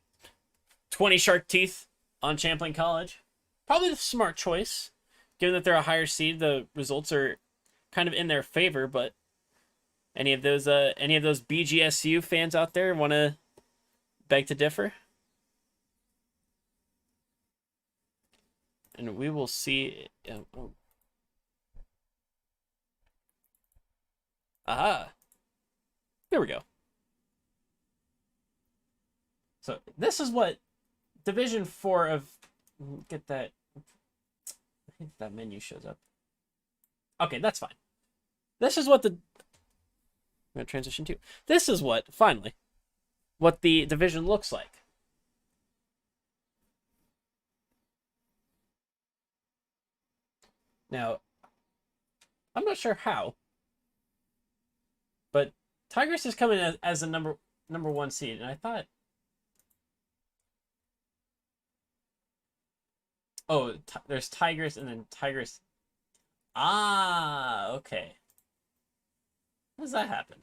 20 shark teeth on Champlain College. Probably the smart choice. Given that they're a higher seed, the results are kind of in their favor, but any of those BGSU fans out there want to beg to differ? And we will see. Oh. Aha. There we go. So this is what Division 4 of... Get that... I think that menu shows up. Okay, that's fine. This is what the... I'm going to transition to. This is what, finally, what the division looks like. Now, I'm not sure how, but Tigers is coming as a number 1 seed, and I thought... Oh, there's Tigers and then Tigers. Ah, okay. How does that happen?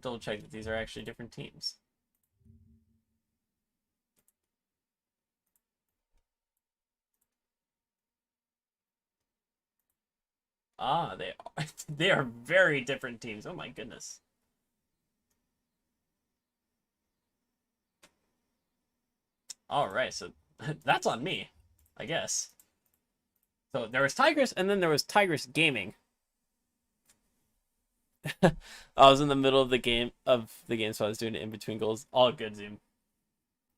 Double check that these are actually different teams. Ah, they are. They are very different teams. Oh my goodness. All right, so that's on me, I guess. So there was Tigers, and then there was Tigers Gaming. I was in the middle of the game, so I was doing it in between goals. All good, Zoom.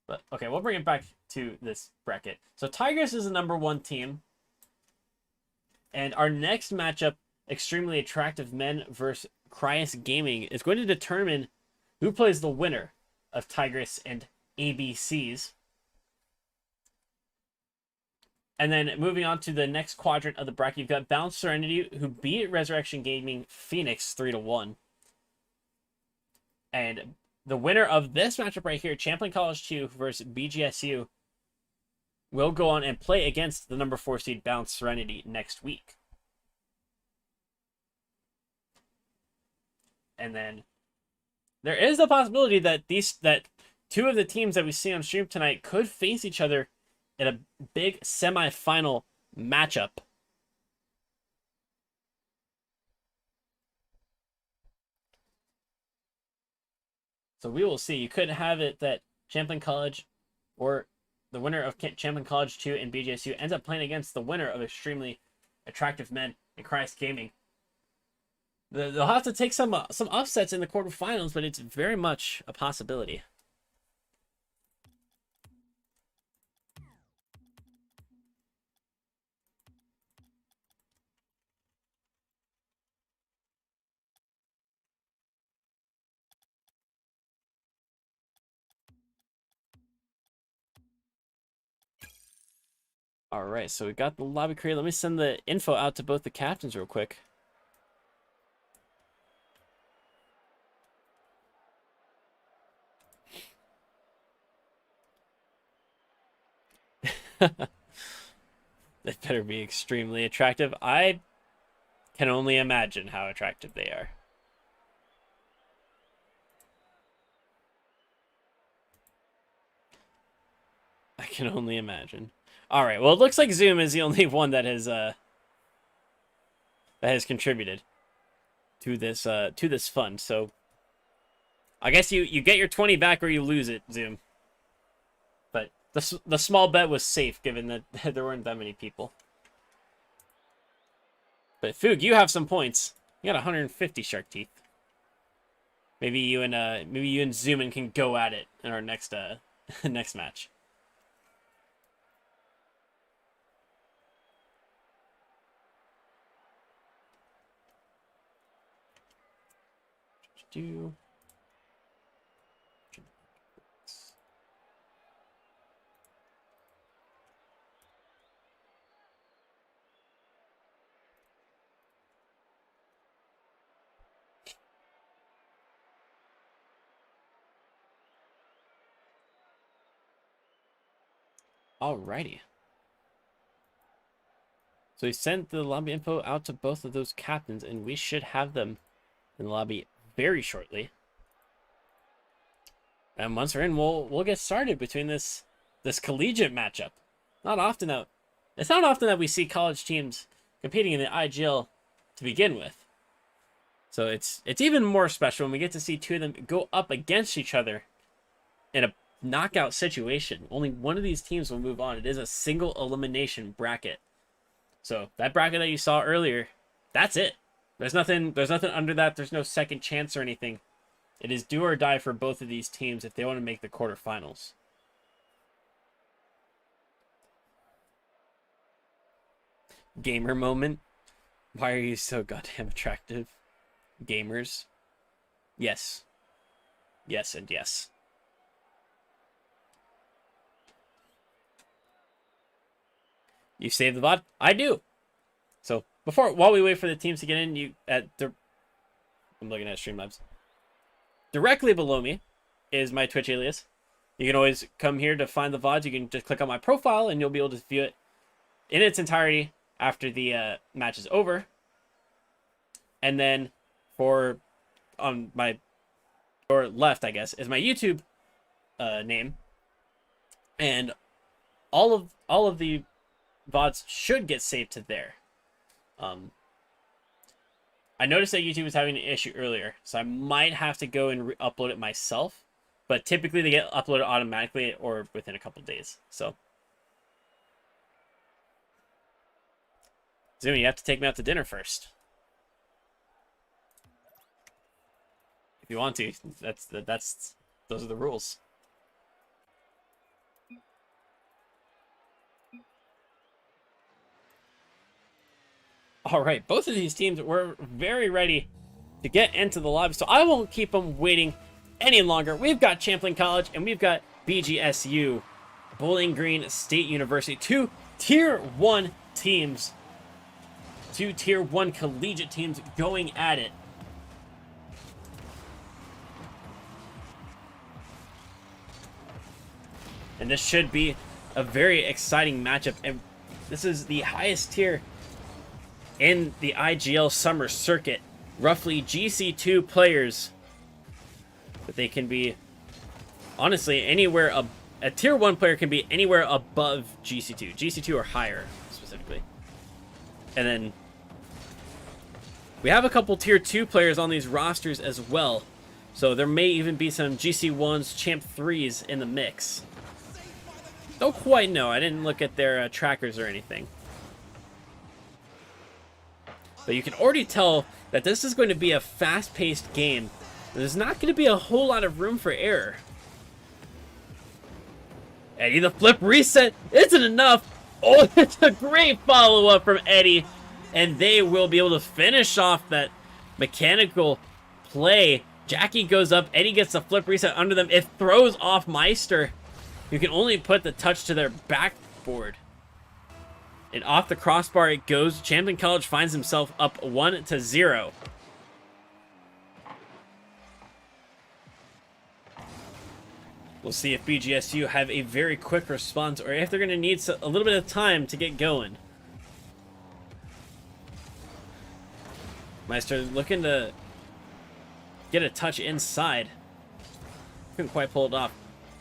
But okay, we'll bring it back to this bracket. So Tigers is the number 1 team. And our next matchup, Extremely Attractive Men versus Cryas Gaming, is going to determine who plays the winner of Tigers and ABCs. And then moving on to the next quadrant of the bracket, you've got Balanced Serenity, who beat Resurrection Gaming Phoenix 3-1. And the winner of this matchup right here, Champlain College 2 versus BGSU, will go on and play against the number 4 seed Balanced Serenity next week. And then there is the possibility that two of the teams that we see on stream tonight could face each other in a big semi-final matchup. So we will see. You could have it that Champlain College or the winner of Champlain College 2 and BGSU ends up playing against the winner of Extremely Attractive Men and Christ Gaming. They'll have to take some upsets in the quarterfinals, but it's very much a possibility. All right, so we got the lobby created. Let me send the info out to both the captains real quick. They better be extremely attractive. I can only imagine how attractive they are. I can only imagine. All right, well, it looks like Zoom is the only one that has contributed. to this fund. So I guess you get your 20 back or you lose it, Zoom. But the small bet was safe given that there weren't that many people. But Foog, you have some points. You got 150 shark teeth. Maybe you and Zoomin can go at it in our next next match. Alrighty. So we sent the lobby info out to both of those captains, and we should have them in the lobby very shortly. And once we're in, we'll get started between this collegiate matchup. It's not often that we see college teams competing in the IGL to begin with. So it's even more special when we get to see two of them go up against each other in a knockout situation. Only one of these teams will move on. It is a single elimination bracket. So that bracket that you saw earlier, that's it. There's nothing under that. There's no second chance or anything. It is do or die for both of these teams if they want to make the quarterfinals. Gamer moment. Why are you so goddamn attractive? Gamers. Yes. Yes and yes. You save the VOD? I do. So while we wait for the teams to get in, I'm looking at Streamlabs. Directly below me is my Twitch alias. You can always come here to find the VODs. You can just click on my profile and you'll be able to view it in its entirety after the match is over. And then on my left, I guess, is my YouTube name. And all of the VODs should get saved to there. I noticed that YouTube was having an issue earlier, so I might have to go and upload it myself. But typically they get uploaded automatically or within a couple days. So, Zoom, you have to take me out to dinner first. If you want to, those are the rules. All right, both of these teams were very ready to get into the lobby, so I won't keep them waiting any longer. We've got Champlain College and we've got BGSU, Bowling Green State University, two Tier 1 teams, two Tier 1 collegiate teams going at it. And this should be a very exciting matchup, and this is the highest tier in the IGL summer circuit. Roughly GC2 players, but they can be honestly anywhere. A tier 1 player can be anywhere above GC2 or higher specifically. And then we have a couple tier 2 players on these rosters as well, so there may even be some GC1s, champ 3s in the mix. Don't quite know. I didn't look at their trackers or anything. But you can already tell that this is going to be a fast-paced game. There's not going to be a whole lot of room for error. Eddie, the flip reset isn't enough. Oh, it's a great follow-up from Eddie. And they will be able to finish off that mechanical play. Jackie goes up. Eddie gets the flip reset under them. It throws off Meister. You can only put the touch to their backboard. And off the crossbar it goes. Champlain College finds himself up 1-0. We'll see if BGSU have a very quick response or if they're going to need a little bit of time to get going. Meister looking to get a touch inside. Couldn't quite pull it off.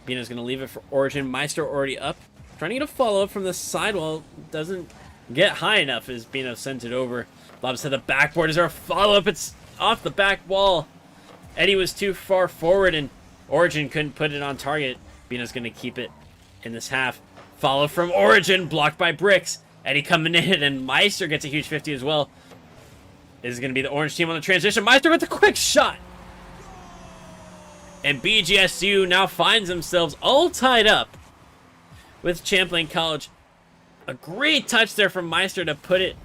Bina's going to leave it for Origin. Meister already up. Trying to get a follow-up from the sidewall. Doesn't get high enough as Bino sends it over. Lobs to the backboard. Is there a follow-up? It's off the back wall. Eddie was too far forward, and Origin couldn't put it on target. Bino's going to keep it in this half. Follow from Origin, blocked by Bricks. Eddie coming in, and Meister gets a huge 50 as well. This is going to be the orange team on the transition. Meister with a quick shot. And BGSU now finds themselves all tied up with Champlain College. A great touch there from Meister to put it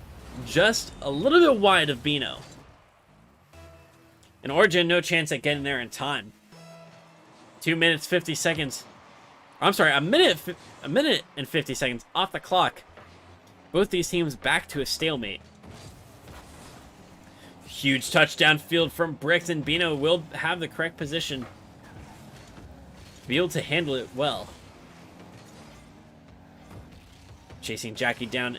just a little bit wide of Bino. And Origin, no chance at getting there in time. 2 minutes, 50 seconds. I'm sorry, a minute and 50 seconds off the clock. Both these teams back to a stalemate. Huge touchdown field from Bricks, and Bino will have the correct position. Be able to handle it well. Chasing Jackie down.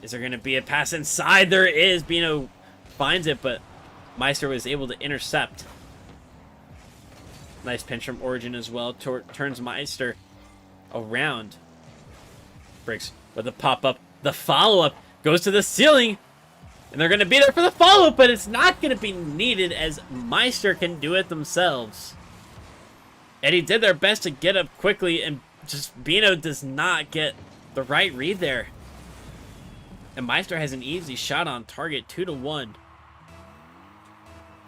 Is there going to be a pass inside? There is. Bino finds it, but Meister was able to intercept. Nice pinch from Origin as well. Turns Meister around. Bricks with a pop-up. The follow-up goes to the ceiling. And they're going to be there for the follow-up, but it's not going to be needed as Meister can do it themselves. Eddie did their best to get up quickly, and just Bino does not get the right read there. And Meister has an easy shot on target, 2-1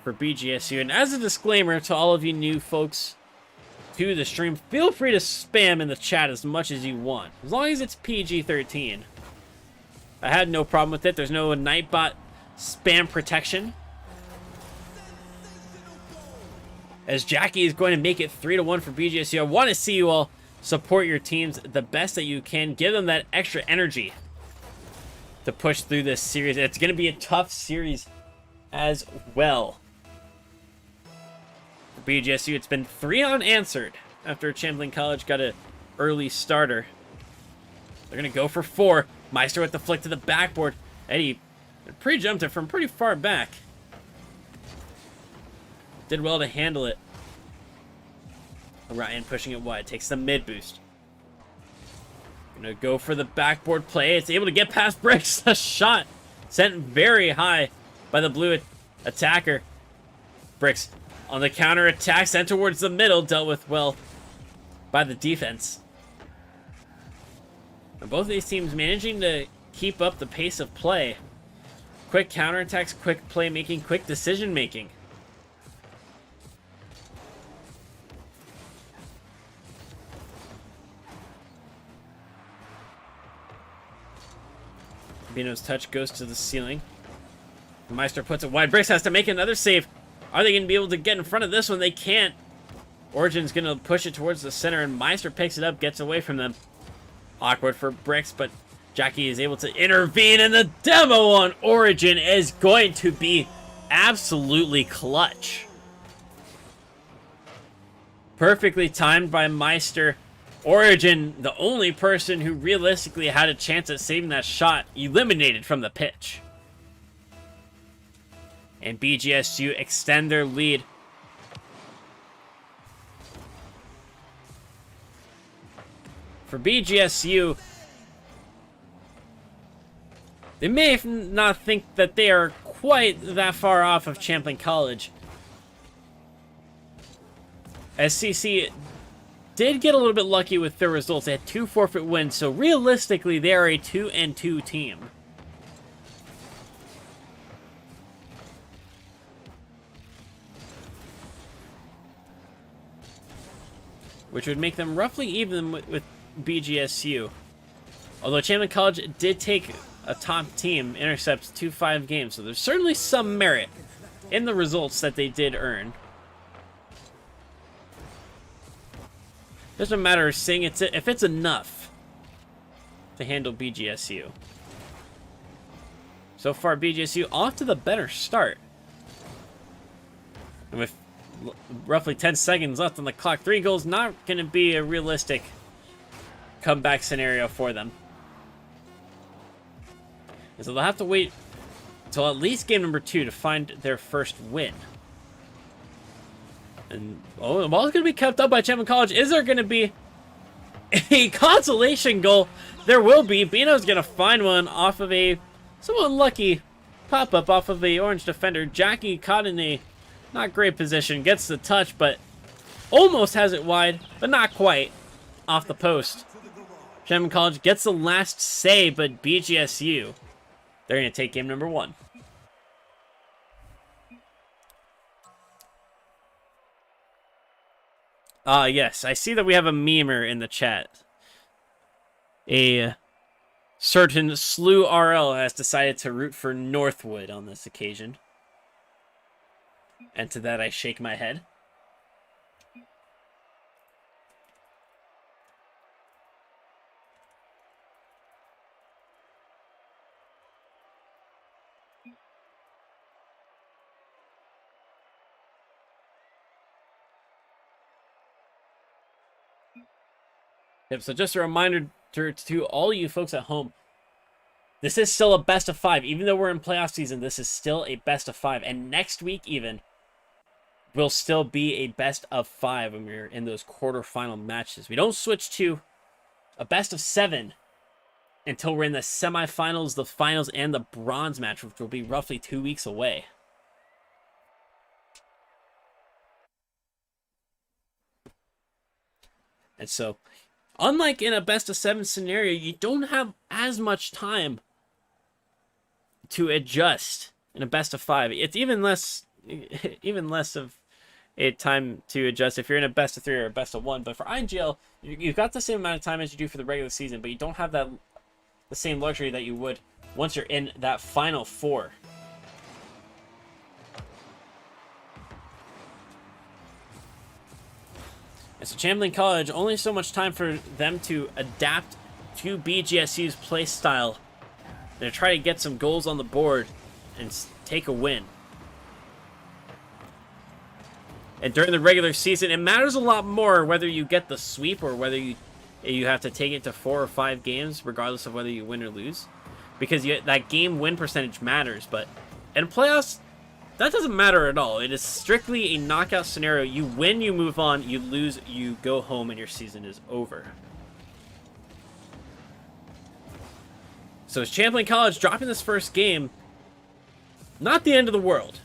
for BGSU. And as a disclaimer to all of you new folks to the stream, feel free to spam in the chat as much as you want, as long as it's PG-13. I had no problem with it. There's no Nightbot spam protection. As Jackie is going to make it 3-1 for BGSU. I want to see you all support your teams the best that you can. Give them that extra energy to push through this series. It's going to be a tough series as well. For BGSU, it's been 3 unanswered after Champlain College got an early starter. They're going to go for 4. Meister with the flick to the backboard. Eddie pre-jumped it from pretty far back. Did well to handle it. Ryan pushing it wide. Takes the mid boost. Gonna go for the backboard play. It's able to get past Bricks. A shot sent very high by the blue attacker. Bricks on the counter attack. Sent towards the middle. Dealt with well by the defense. And both of these teams managing to keep up the pace of play. Quick counterattacks, quick playmaking, quick decision making. Bino's touch goes to the ceiling. Meister puts it wide. Bricks has to make another save. Are they going to be able to get in front of this one? They can't. Origin's going to push it towards the center, and Meister picks it up, gets away from them. Awkward for Bricks, but Jackie is able to intervene, and the demo on Origin is going to be absolutely clutch. Perfectly timed by Meister. Origin, the only person who realistically had a chance at saving that shot, eliminated from the pitch. And BGSU extend their lead. For BGSU, they may not think that they are quite that far off of Champlain College, as CC did get a little bit lucky with their results. They had 2 forfeit wins, so realistically, they are a 2-2 team. Which would make them roughly even with BGSU. Although Champlain College did take a top team, intercepts 2-5 games, so there's certainly some merit in the results that they did earn. Just a matter of seeing if it's enough to handle BGSU. So far, BGSU off to the better start. And with roughly 10 seconds left on the clock, 3 goals not going to be a realistic comeback scenario for them. And so they'll have to wait until at least game number 2 to find their first win. And oh, the ball is going to be kept up by Champlain College. Is there going to be a consolation goal? There will be. Bino's going to find one off of a somewhat unlucky Pop-up off of the orange defender. Jackie caught in a not great position. Gets the touch, but almost has it wide, but not quite. Off the post. Champlin College gets the last save, but BGSU, they're going to take game number 1. Yes, I see that we have a memer in the chat. A certain Slew RL has decided to root for Northwood on this occasion. And to that I shake my head. Yep, so just a reminder to all you folks at home, this is still a best of 5. Even though we're in playoff season, this is still a best of 5. And next week even will still be a best of 5 when we're in those quarterfinal matches. We don't switch to a best of 7 until we're in the semifinals, the finals, and the bronze match, which will be roughly 2 weeks away. And so, unlike in a best of 7 scenario, you don't have as much time to adjust in a best of 5. It's even less of a time to adjust if you're in a best of 3 or a best of 1. But for IGL, you've got the same amount of time as you do for the regular season, but you don't have the same luxury that you would once you're in that final 4. And so Champlin College, only so much time for them to adapt to BGSU's play style. They're trying to get some goals on the board and take a win. And during the regular season, it matters a lot more whether you get the sweep or whether you have to take it to 4 or 5 games, regardless of whether you win or lose. Because that game win percentage matters. But in playoffs, that doesn't matter at all. It is strictly a knockout scenario. You win, you move on. You lose, you go home, and your season is over. So it's Champlin College dropping this first game. Not the end of the world.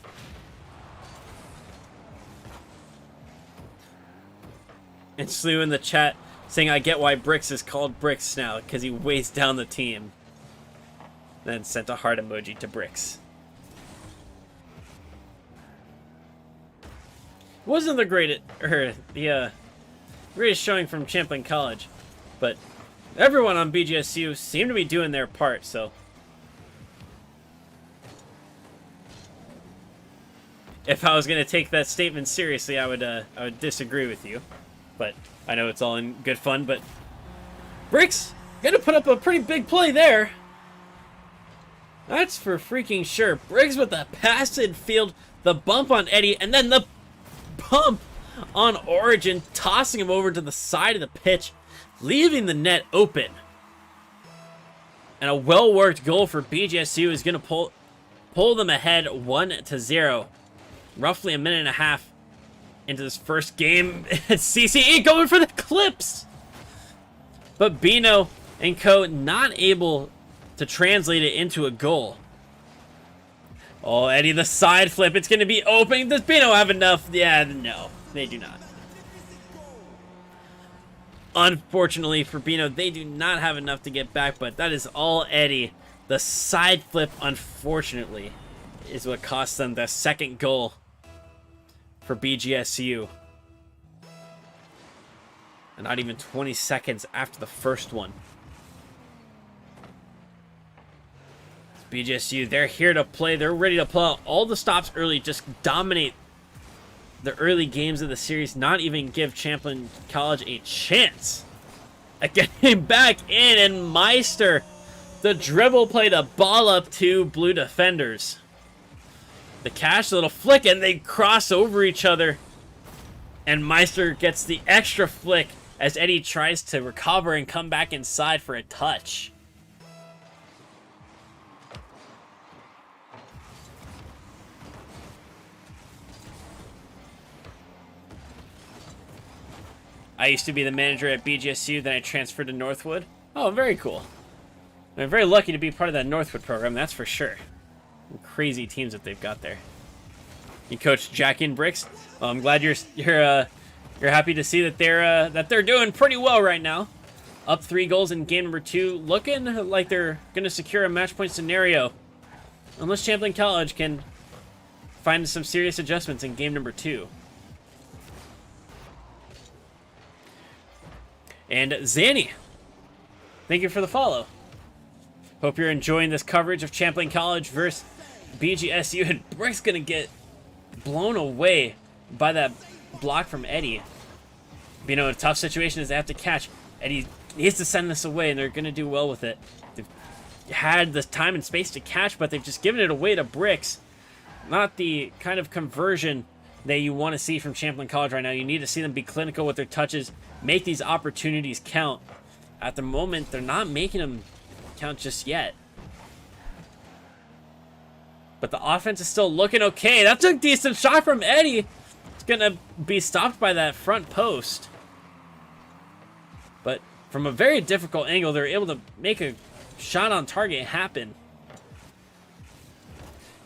And Slew in the chat saying, I get why Bricks is called Bricks now, because he weighs down the team. Then sent a heart emoji to Bricks. Wasn't the greatest showing from Champlin College, but everyone on BGSU seemed to be doing their part, so if I was going to take that statement seriously, I would disagree with you. But I know it's all in good fun, but Bricks gonna put up a pretty big play there. That's for freaking sure. Briggs with the pass in field, the bump on Eddie, and then the bump on Origin, tossing him over to the side of the pitch, leaving the net open. And a well-worked goal for BGSU is going to pull them ahead 1-0. Roughly a minute and a half into this first game. CCE going for the clips! But Bino and co not able to translate it into a goal. Oh, Eddie, the side flip. It's going to be open. Does Bino have enough? Yeah, no. They do not. Unfortunately for Bino, they do not have enough to get back, but that is all Eddie. The side flip, unfortunately, is what cost them the second goal for BGSU. And not even 20 seconds after the first one. BGSU, they're here to play. They're ready to pull out all the stops early, just dominate the early games of the series, not even give Champlin College a chance at getting back in. And Meister, the dribble play to ball up to blue defenders. The cash, little flick, and they cross over each other. And Meister gets the extra flick as Eddie tries to recover and come back inside for a touch. I used to be the manager at BGSU, then I transferred to Northwood. Oh, very cool. I'm very lucky to be part of that Northwood program, that's for sure. Crazy teams that they've got there. You coach Jackie and Bricks. Well, I'm glad you're happy to see that they're doing pretty well right now. Up 3 goals in game number 2, looking like they're gonna secure a match point scenario, unless Champlain College can find some serious adjustments in game number 2. And Zanny, thank you for the follow. Hope you're enjoying this coverage of Champlain College versus BGSU. And Brick's gonna get blown away by that block from Eddie. You know, a tough situation is they have to catch. Eddie needs to send this away, and they're gonna do well with it. They've had the time and space to catch, but they've just given it away to Bricks. Not the kind of conversion that you want to see from Champlain College right now. You need to see them be clinical with their touches, make these opportunities count. At the moment, they're not making them count just yet. But the offense is still looking okay. That's a decent shot from Eddie. It's gonna be stopped by that front post. But from a very difficult angle, they're able to make a shot on target happen.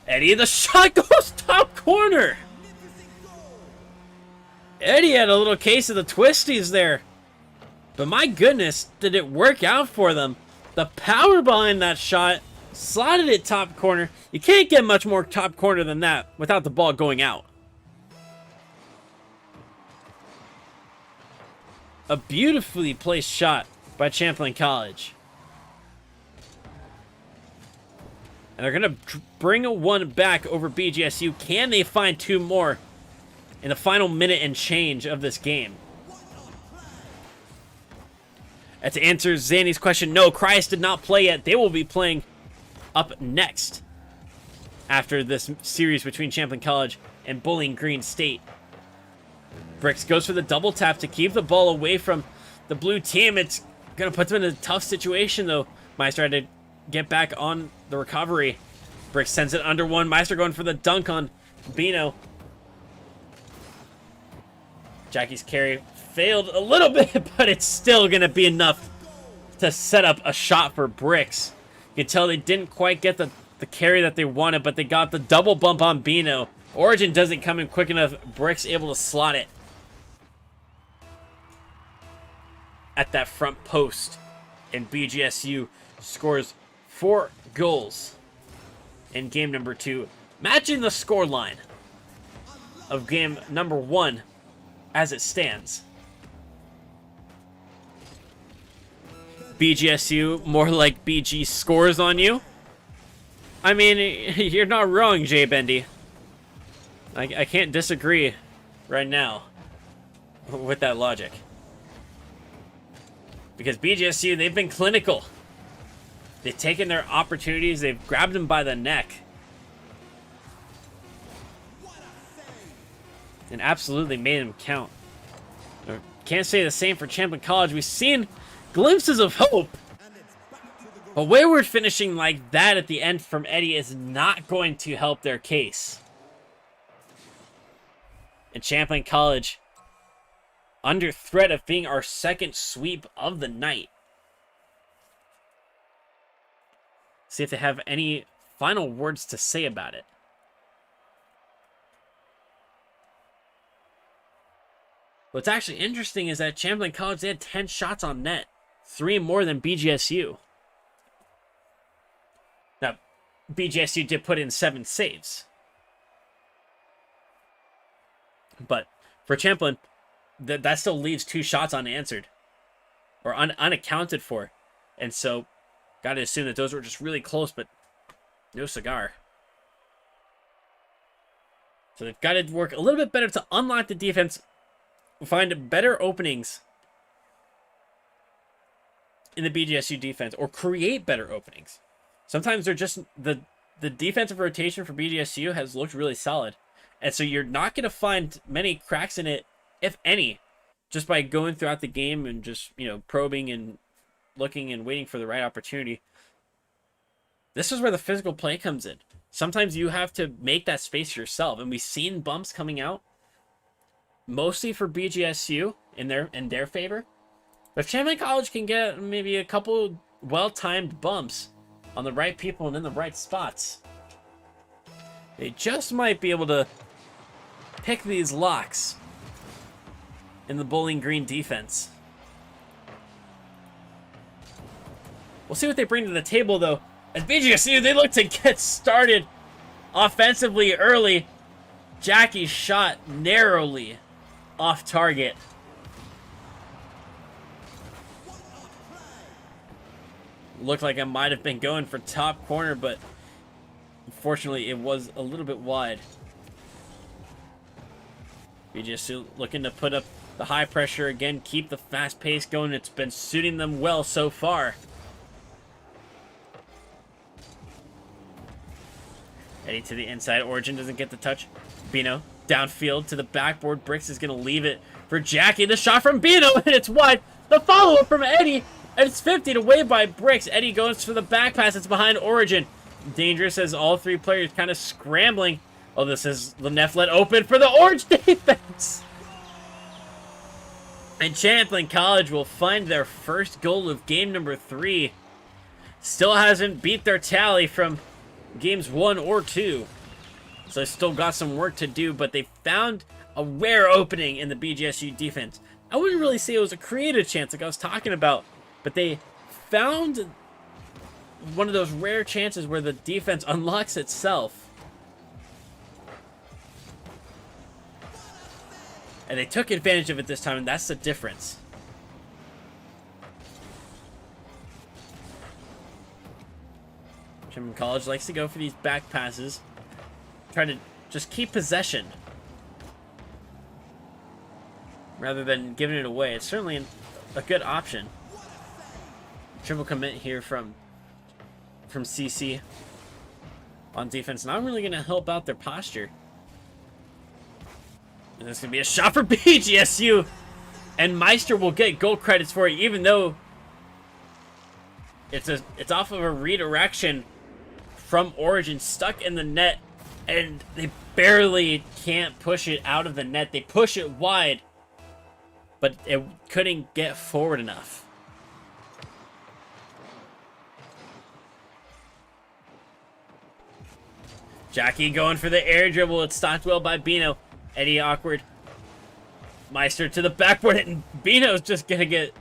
Eddie, the shot goes top corner. Eddie had a little case of the twisties there. But my goodness, did it work out for them. The power behind that shot, slotted it top corner. You can't get much more top corner than that without the ball going out. A beautifully placed shot by Champlain College. And they're going to bring one back over BGSU. Can they find 2 more in the final minute and change of this game? And to answer Zanny's question, no, Christ did not play yet. They will be playing up next after this series between Champlain College and Bowling Green State. Bricks goes for the double tap to keep the ball away from the blue team. It's going to put them in a tough situation, though. Meister had to get back on the recovery. Bricks sends it under one. Meister going for the dunk on Bino. Jackie's carry failed a little bit, but it's still going to be enough to set up a shot for Bricks. You can tell they didn't quite get the carry that they wanted, but they got the double bump on Bino. Origin doesn't come in quick enough. Bricks able to slot it at that front post. And BGSU scores 4 goals in game number 2, matching the scoreline of game number 1 as it stands. BGSU, more like BG scores on you. I mean, you're not wrong, Jay Bendy. I can't disagree right now with that logic. Because BGSU, they've been clinical. They've taken their opportunities. They've grabbed them by the neck. And absolutely made them count. Can't say the same for Champlain College. We've seen glimpses of hope. But wayward finishing like that at the end from Eddie is not going to help their case. And Champlain College under threat of being our second sweep of the night. See if they have any final words to say about it. What's actually interesting is that Champlain College, they had 10 shots on net. 3 more than BGSU. Now, BGSU did put in 7 saves. But for Champlain, that still leaves 2 shots unanswered. Or unaccounted for. And so, gotta assume that those were just really close, but no cigar. So they've got to work a little bit better to unlock the defense. Find better openings in the BGSU defense, or create better openings. Sometimes they're just the defensive rotation for BGSU has looked really solid, and so you're not going to find many cracks in it, if any, just by going throughout the game and just, you know, probing and looking and waiting for the right opportunity. This is where the physical play comes in. Sometimes you have to make that space yourself, and we've seen bumps coming out mostly for BGSU in their favor. But if Champlain College can get maybe a couple well-timed bumps on the right people and in the right spots, They just might be able to pick these locks in the Bowling Green defense. We'll see what they bring to the table, though. As BGSU, they look to get started offensively early. Jackie's shot narrowly off target. Looked like I might have been going for top corner, but unfortunately it was a little bit wide. BGSU looking to put up the high pressure again, keep the fast pace going. It's been suiting them well so far. Eddie to the inside. Origin doesn't get the touch. Bino downfield to the backboard. Bricks is going to leave it for Jackie. The shot from Bino, and it's wide. The follow-up from Eddie, and it's 50 away by Bricks. Eddie goes for the back pass. It's behind Origin. Dangerous as all three players kind of scrambling. Oh, this is the Neflet open for the Orange defense. And Champlain College will find their first goal of game number 3. Still hasn't beat their tally from games 1 or 2. So they still got some work to do, but they found a rare opening in the BGSU defense. I wouldn't really say it was a creative chance like I was talking about, but they found one of those rare chances where the defense unlocks itself. And they took advantage of it this time, and that's the difference. Champlain College likes to go for these back passes. Try to just keep possession rather than giving it away. It's certainly a good option. Triple commit here from CC on defense. Not really going to help out their posture. And this is going to be a shot for BGSU. And Meister will get goal credits for it, even though it's off of a redirection from Origin, stuck in the net, and they barely can't push it out of the net. They push it wide, but it couldn't get forward enough. Jackie going for the air dribble. It's stopped well by Bino. Eddie awkward. Meister to the backboard, and Bino's just gonna get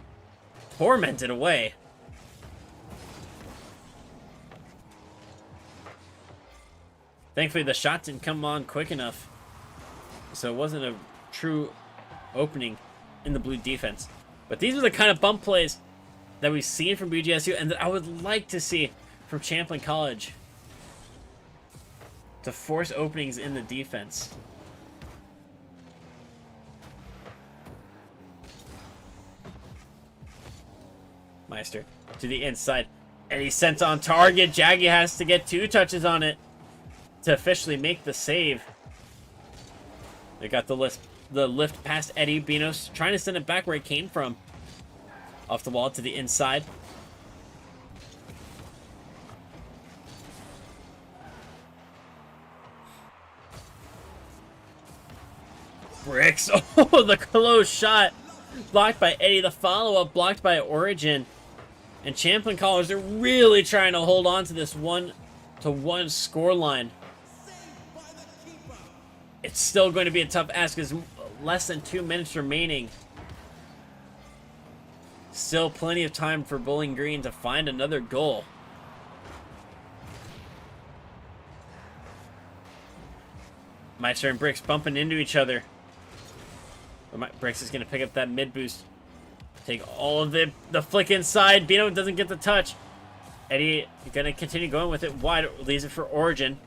tormented away. Thankfully, the shot didn't come on quick enough, so it wasn't a true opening in the blue defense. But these are the kind of bump plays that we've seen from BGSU and that I would like to see from Champlain College to force openings in the defense. Meister to the inside, and he's sent on target. Jaggy has to get 2 touches on it to officially make the save. They got the lift past Eddie. Bino's trying to send it back where it came from. Off the wall to the inside. Bricks. Oh, the close shot. Blocked by Eddie. The follow-up blocked by Origin. And Champlain College, they're really trying to hold on to this 1-1 scoreline. It's still going to be a tough ask because less than 2 minutes remaining. Still plenty of time for Bowling Green to find another goal. Meister and Bricks bumping into each other. Bricks is going to pick up that mid boost. Take all of the flick inside. Bino doesn't get the touch. Eddie going to continue going with it wide. Leaves it for Origin.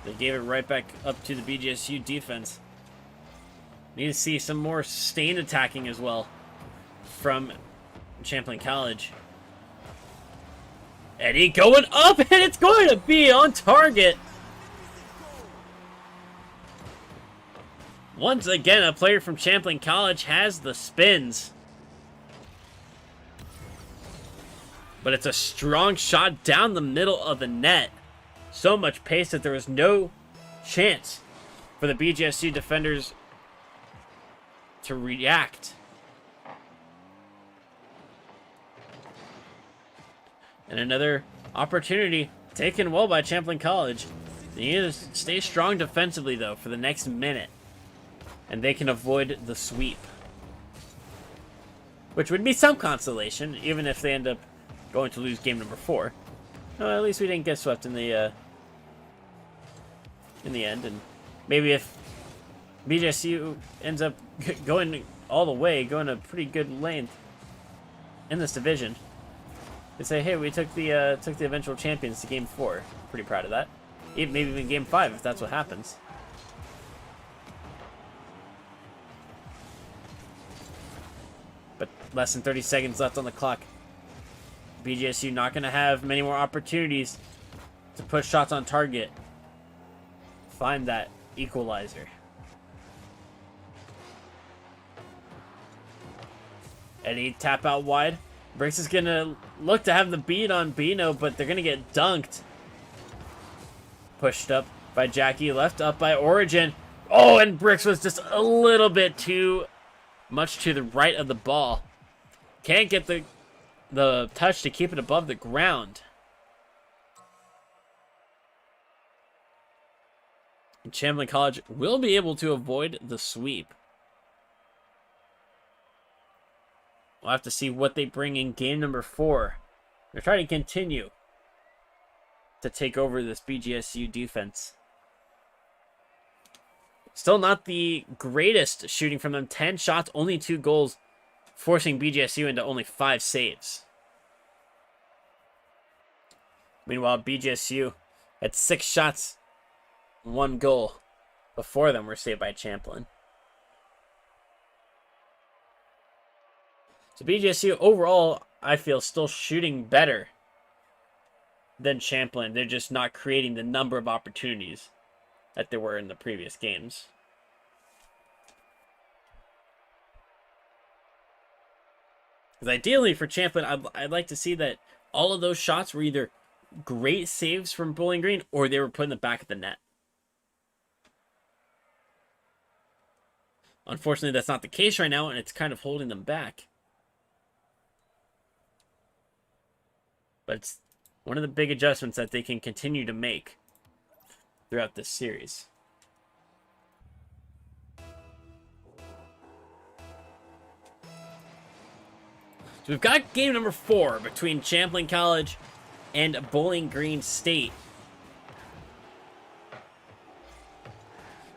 They gave it right back up to the BGSU defense. Need to see some more sustained attacking as well from Champlain College. Eddie going up, and it's going to be on target. Once again, a player from Champlain College has the spins. But it's a strong shot down the middle of the net. So much pace that there was no chance for the BGSU defenders to react. And another Opportunity taken well by Champlain College. They need to stay strong defensively, though, for the next minute. And they can avoid the sweep. Which would be some consolation, even if they end up going to lose game number 4. No, at least we didn't get swept in the end. And maybe if BGSU ends up going all the way, going a pretty good length in this division, they say, hey, we took the eventual champions to game 4. Pretty proud of that. Maybe even game 5 if that's what happens. But less than 30 seconds left on the clock. BGSU not going to have many more opportunities to put shots on target. Find that equalizer. Eddie tap out wide. Bricks is going to look to have the beat on Bino, but they're going to get dunked. Pushed up by Jackie, left up by Origin. Oh, and Bricks was just a little bit too much to the right of the ball. Can't get the touch to keep it above the ground. And Champlain College will be able to avoid the sweep. We'll have to see what they bring in game number 4. They're trying to continue to take over this BGSU defense. Still not the greatest shooting from them. 10 shots, only 2 goals, forcing BGSU into only 5 saves. Meanwhile, BGSU had 6 shots, 1 goal. Before them were saved by Champlain. So BGSU overall, I feel, still shooting better than Champlain. They're just not creating the number of opportunities that there were in the previous games. Because ideally for Champlain, I'd like to see that all of those shots were either great saves from Bowling Green or they were put in the back of the net. Unfortunately, that's not the case right now, and it's kind of holding them back. But it's one of the big adjustments that they can continue to make throughout this series. So we've got game number 4 between Champlain College and Bowling Green State.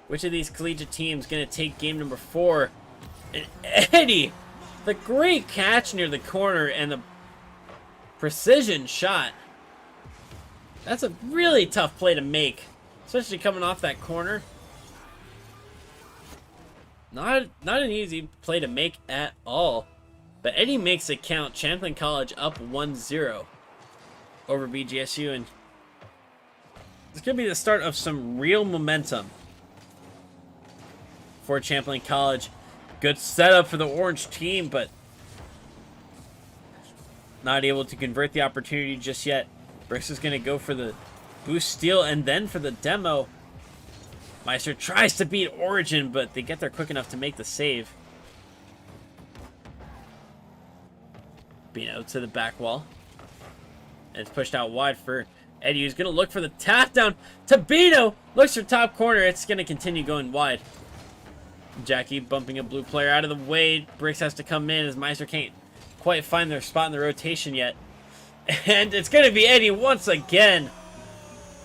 Which of these collegiate teams going to take game number 4? And Eddie, the great catch near the corner and the precision shot. That's a really tough play to make, especially coming off that corner. Not an easy play to make at all. But Eddie makes it count. Champlain College up 1-0 over BGSU, and this could be the start of some real momentum for Champlain College. Good setup for the orange team, but not able to convert the opportunity just yet. Bricks is going to go for the boost steal and then for the demo. Meister tries to beat Origin, but they get there quick enough to make the save. Bino to the back wall. And it's pushed out wide for Eddie, who's going to look for the tap down to Bino. Looks for top corner. It's going to continue going wide. Jackie bumping a blue player out of the way. Bricks has to come in as Meister can't quite find their spot in the rotation yet. And it's going to be Eddie once again.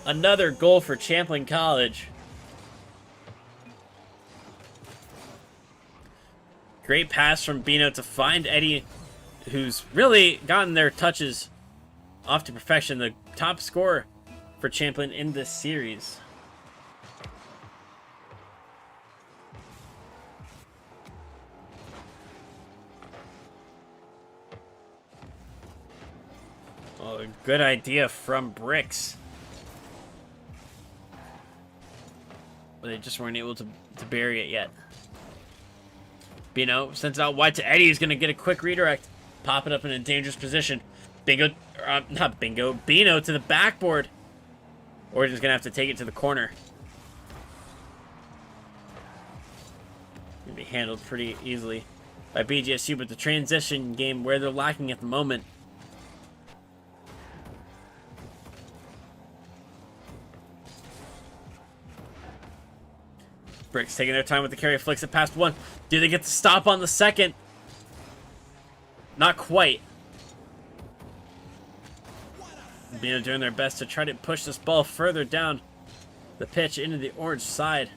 Another goal for Champlain College. Great pass from Bino to find Eddie, who's really gotten their touches off to perfection. The top scorer for Champlain in this series. Oh, a good idea from Bricks. But they just weren't able to bury it yet. Bino sends it out wide to Eddie. He's going to get a quick redirect. Pop it up in a dangerous position. Bino to the backboard. Origin's going to have to take it to the corner. Going to be handled pretty easily by BGSU, but the transition game where they're lacking at the moment. Bricks taking their time with the carry, flicks it past one. Do they get the stop on the second? Not quite. Bino doing their best to try to push this ball further down the pitch into the orange side.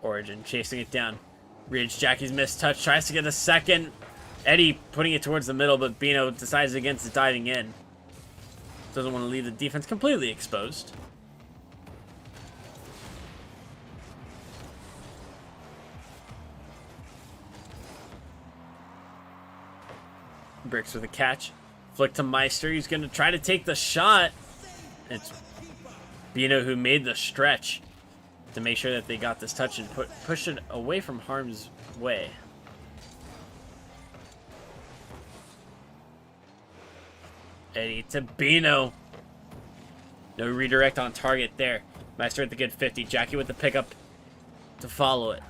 Origin chasing it down. Ridge, Jackie's missed touch, tries to get a second. Eddie putting it towards the middle, but Bino decides against diving in. Doesn't want to leave the defense completely exposed. Bricks with a catch. Flick to Meister. He's going to try to take the shot. It's Bino who made the stretch to make sure that they got this touch and push it away from harm's way. Eddie to Bino. No redirect on target there. Meister at the good 50. Jackie with the pickup to follow it.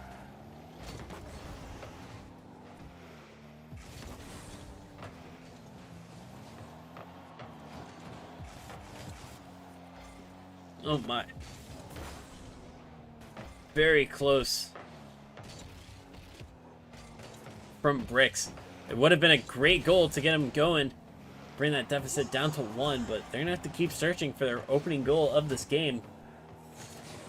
Oh my. Very close from Bricks. It would have been a great goal to get him going, bring that deficit down to 1, but they're gonna have to keep searching for their opening goal of this game.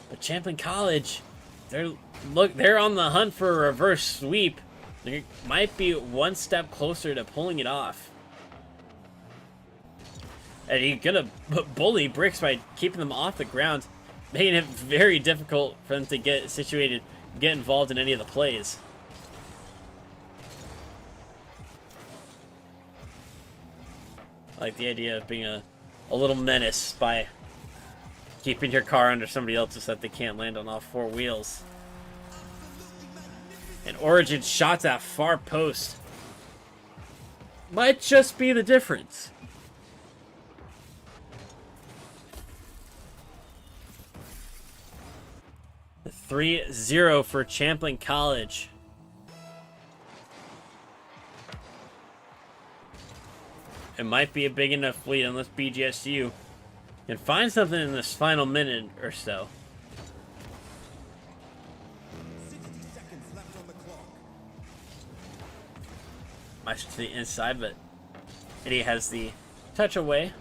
But Champlain College, they're on the hunt for a reverse sweep. They might be one step closer to pulling it off. And he's gonna bully Bricks by keeping them off the ground, making it very difficult for them to get situated, get involved in any of the plays. I like the idea of being a little menace by keeping your car under somebody else's so that they can't land on all 4 wheels. And Origin shots at far post might just be the difference. The 3-0 for Champlain College. It might be a big enough lead unless BGSU can find something in this final minute or so. 60 seconds left on the clock. Much to the inside, but Eddie has the touch away.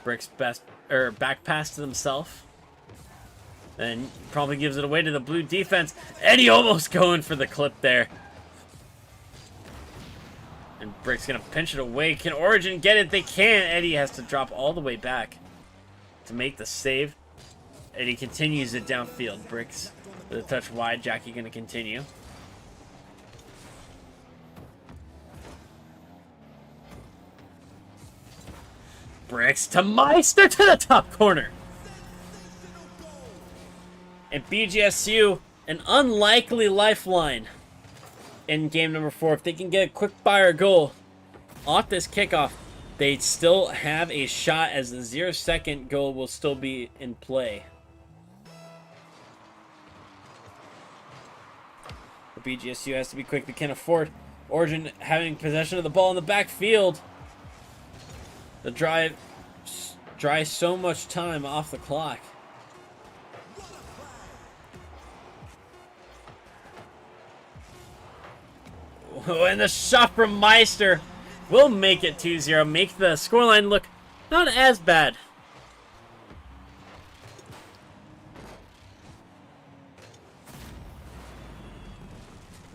Bricks back pass to himself. And probably gives it away to the blue defense. Eddie almost going for the clip there. And Brick's gonna pinch it away. Can Origin get it? They can't. Eddie has to drop all the way back to make the save. Eddie continues it downfield. Bricks with a touch wide. Jackie gonna continue. Bricks to Meister to the top corner. And BGSU, an unlikely lifeline in game number 4. If they can get a quick fire goal off this kickoff, they still have a shot as the 0-second goal will still be in play. The BGSU has to be quick. They can't afford Origin having possession of the ball in the backfield. The drive dries so much time off the clock. And the shot from Meister will make it 2-0. Make the scoreline look not as bad.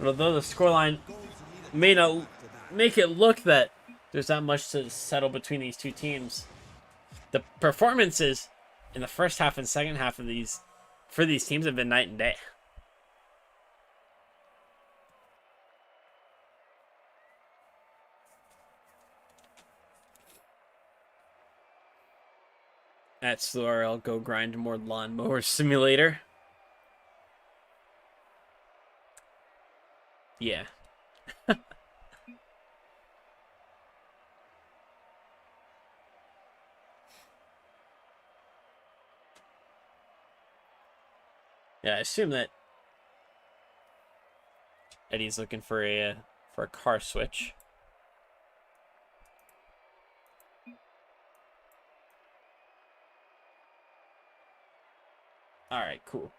Although the scoreline may not make it look that there's not much to settle between these two teams, the performances in the first half and second half of these teams have been night and day. At SlowRL, go grind more lawnmower simulator. Yeah. Yeah, I assume that Eddie's looking for a car switch. All right, cool.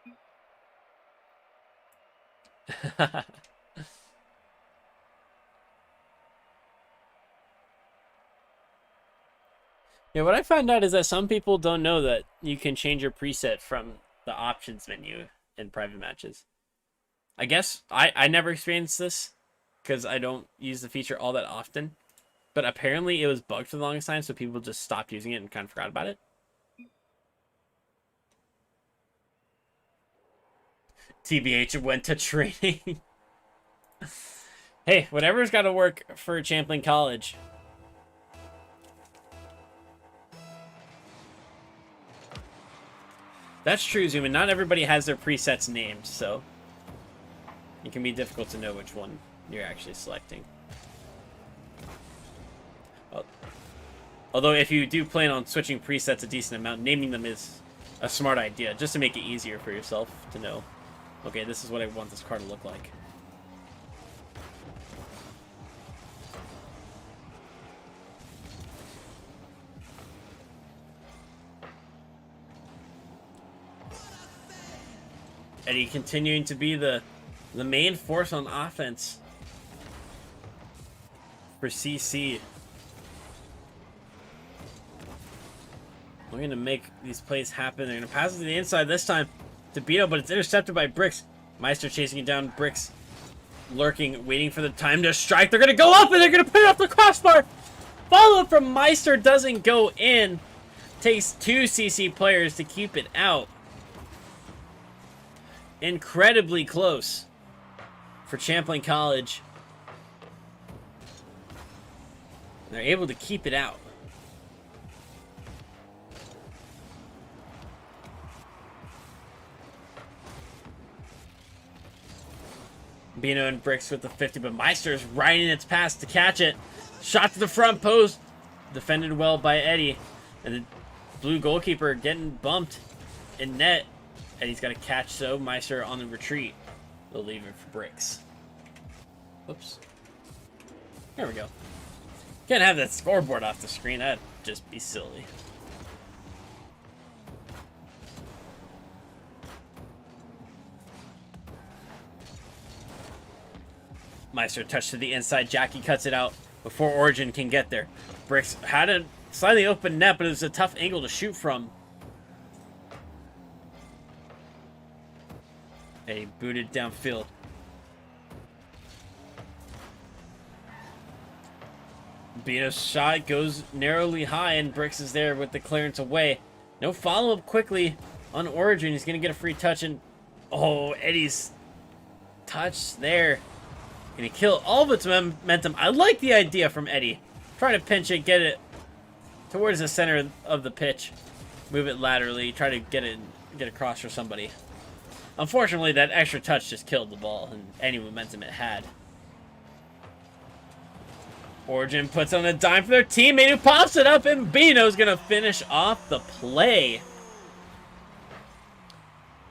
Yeah, what I found out is that some people don't know that you can change your preset from the options menu in private matches. I guess I never experienced this because I don't use the feature all that often. But apparently it was bugged for the longest time, so people just stopped using it and kind of forgot about it. TBH went to training. Hey, whatever's got to work for Champlain College. That's true, Zoomin. Not everybody has their presets named, so it can be difficult to know which one you're actually selecting. Although if you do plan on switching presets a decent amount, naming them is a smart idea, just to make it easier for yourself to know, okay, this is what I want this car to look like. Eddie continuing to be the main force on offense for CC. We're going to make these plays happen. They're going to pass it to the inside this time to Beto, but it's intercepted by Bricks. Meister chasing it down. Bricks lurking, waiting for the time to strike. They're going to go up, and they're going to put it off the crossbar. Follow up from Meister doesn't go in. Takes 2 CC players to keep it out. Incredibly close for Champlain College. They're able to keep it out. Bino and Bricks with the 50, but Meister is riding its pass to catch it. Shot to the front post. Defended well by Eddie. And the blue goalkeeper getting bumped in net. Eddie's got to catch, so Meister on the retreat. They'll leave it for Bricks. Oops. There we go. Can't have that scoreboard off the screen. That'd just be silly. Meister touched to the inside. Jackie cuts it out before Origin can get there. Bricks had a slightly open net, but it was a tough angle to shoot from. Eddie booted downfield. Bino's shot goes narrowly high, and Bricks is there with the clearance away. No follow-up quickly on Origin. He's going to get a free touch, and oh, Eddie's touch there. Going to kill all of its momentum. I like the idea from Eddie. Try to pinch it, get it towards the center of the pitch. Move it laterally, try to get across for somebody. Unfortunately, that extra touch just killed the ball and any momentum it had. Origin puts on a dime for their teammate who pops it up, and Bino's going to finish off the play.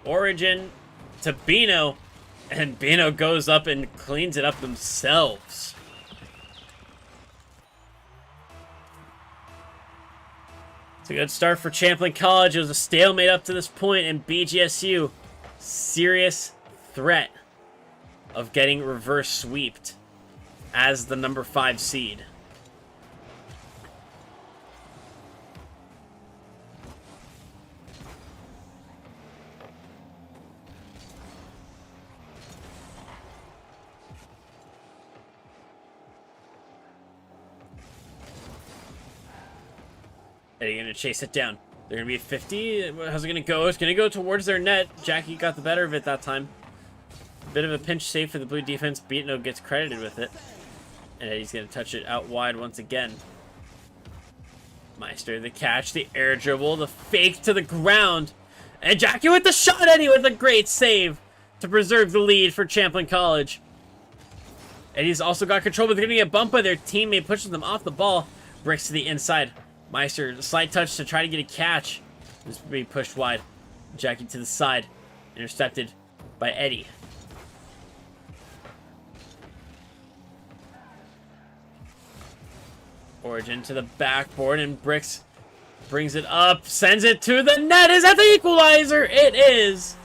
Origin to Bino, and Bino goes up and cleans it up themselves. It's a good start for Champlain College. It was a stalemate up to this point, and BGSU, serious threat of getting reverse sweeped as the number 5 seed. Eddie gonna chase it down. They're gonna be at 50. How's it gonna go? It's gonna go towards their net. Jackie got the better of it that time. Bit of a pinch save for the blue defense. Beatno gets credited with it. And Eddie's gonna touch it out wide once again. Meister, the catch, the air dribble, the fake to the ground. And Jackie with the shot, Eddie with a great save to preserve the lead for Champlain College. Eddie's also got control, but they're gonna get bumped by their teammate, pushing them off the ball. Bricks to the inside. Meister, a slight touch to try to get a catch. This being pushed wide. Jackie to the side. Intercepted by Eddie. Origin to the backboard, and Bricks Brings it up, sends it to the net. Is that the equalizer? It is.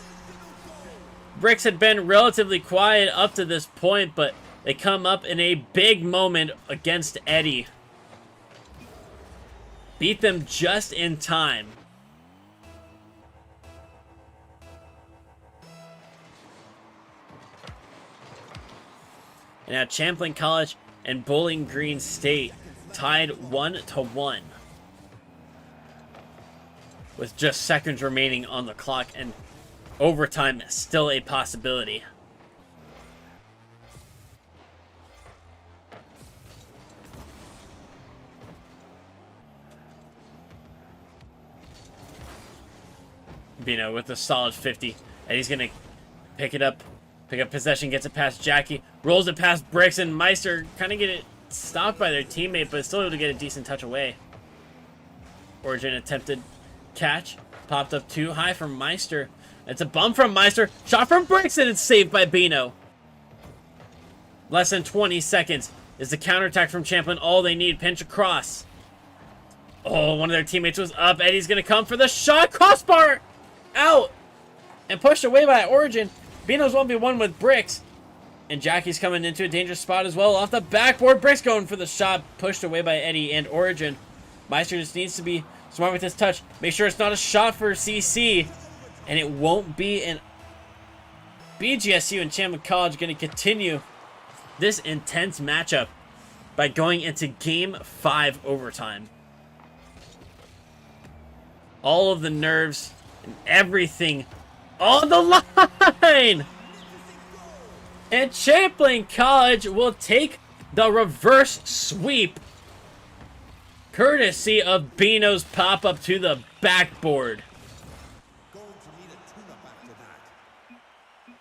Bricks had been relatively quiet up to this point, but they come up in a big moment against Eddie. Beat them just in time. And now Champlain College and Bowling Green State tied 1-1. With just seconds remaining on the clock, and overtime is still a possibility. Bino with a solid 50. And he's going to pick it up. Pick up possession, gets it past Jackie. Rolls it past Bricks, and Meister kind of get it stopped by their teammate, but still able to get a decent touch away. Origin attempted catch. Popped up too high from Meister. It's a bump from Meister. Shot from Bricks, and it's saved by Bino. Less than 20 seconds. Is the counterattack from Champlain all they need? Pinch across. Oh, one of their teammates was up. Eddie's going to come for the shot. Crossbar! Out! And pushed away by Origin. Bino's 1v1 with Bricks. And Jackie's coming into a dangerous spot as well. Off the backboard. Bricks going for the shot. Pushed away by Eddie and Origin. Meister just needs to be smart with his touch. Make sure it's not a shot for CC. And it won't be. And BGSU and Champlain College going to continue this intense matchup by going into Game 5 overtime. All of the nerves and everything on the line! And Champlain College will take the reverse sweep, courtesy of Bino's pop-up to the backboard. Going to need a tune-up after that.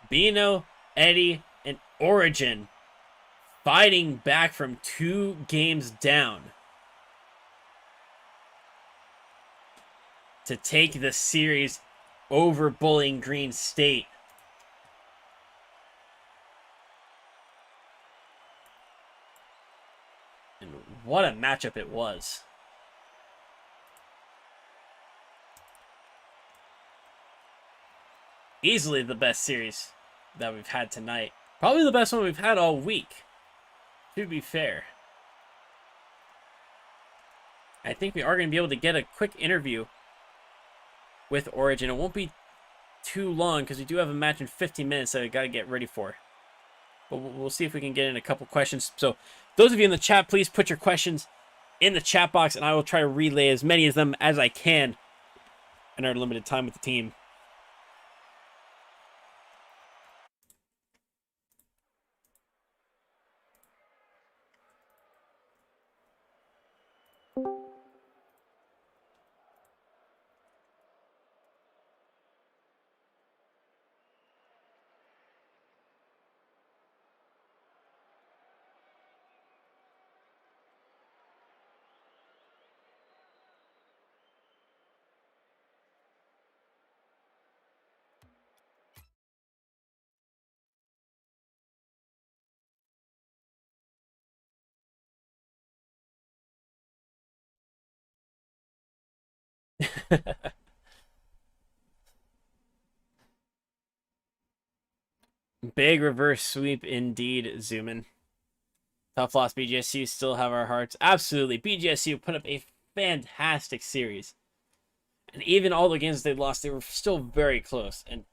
Bino, Eddie, and Origin fighting back from 2 games down to take the series over Bowling Green State. And what a matchup it was. Easily the best series that we've had tonight. Probably the best one we've had all week, to be fair. I think we are going to be able to get a quick interview with Origin. It won't be too long because we do have a match in 15 minutes that we got to get ready for. But we'll see if we can get in a couple questions. So those of you in the chat, please put your questions in the chat box, and I will try to relay as many of them as I can in our limited time with the team. Big reverse sweep indeed, Zoomin. Tough loss, BGSU. Still have our hearts. Absolutely. BGSU put up a fantastic series. And even all the games they lost, they were still very close. And,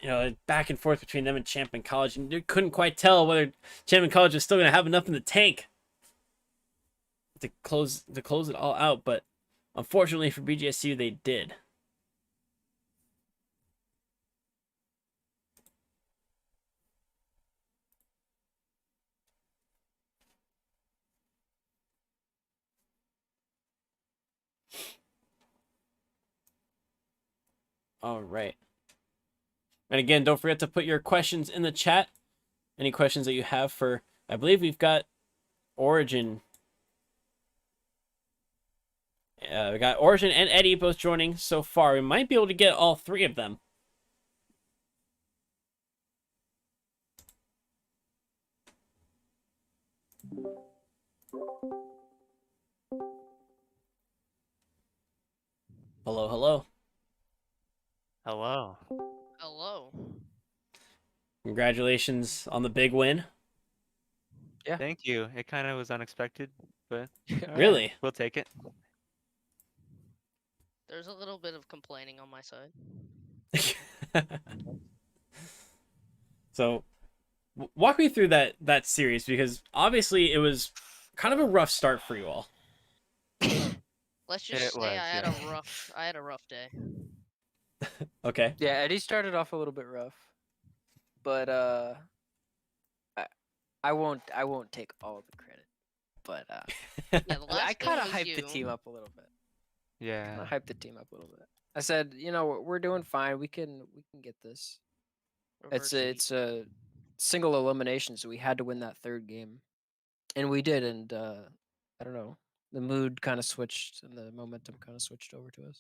you know, back and forth between them and Champlain College. And you couldn't quite tell whether Champlain College was still going to have enough in the tank to close it all out. But unfortunately for BGSU, they did. All right. And again, don't forget to put your questions in the chat. Any questions that you have for, I believe we've got Origin. We got Origin and Eddie both joining so far. We might be able to get all 3 of them. Hello, hello. Hello. Hello. Congratulations on the big win. Yeah. Thank you. It kind of was unexpected, but alright, Really? we'll take it. There's a little bit of complaining on my side. So, walk me through that series because obviously it was kind of a rough start for you all. Let's just It say was, I had yeah. a rough day. Okay. Yeah, Eddie started off a little bit rough, but I won't take all the credit, but Yeah, the I last kind game of was hyped the you. team up a little bit. Kind Yeah. of hyped the team up a little bit. I said, we're doing fine. We can get this. Reverse It's a single elimination, so we had to win that third game, and we did. And I don't know, the mood kind of switched, and the momentum kind of switched over to us.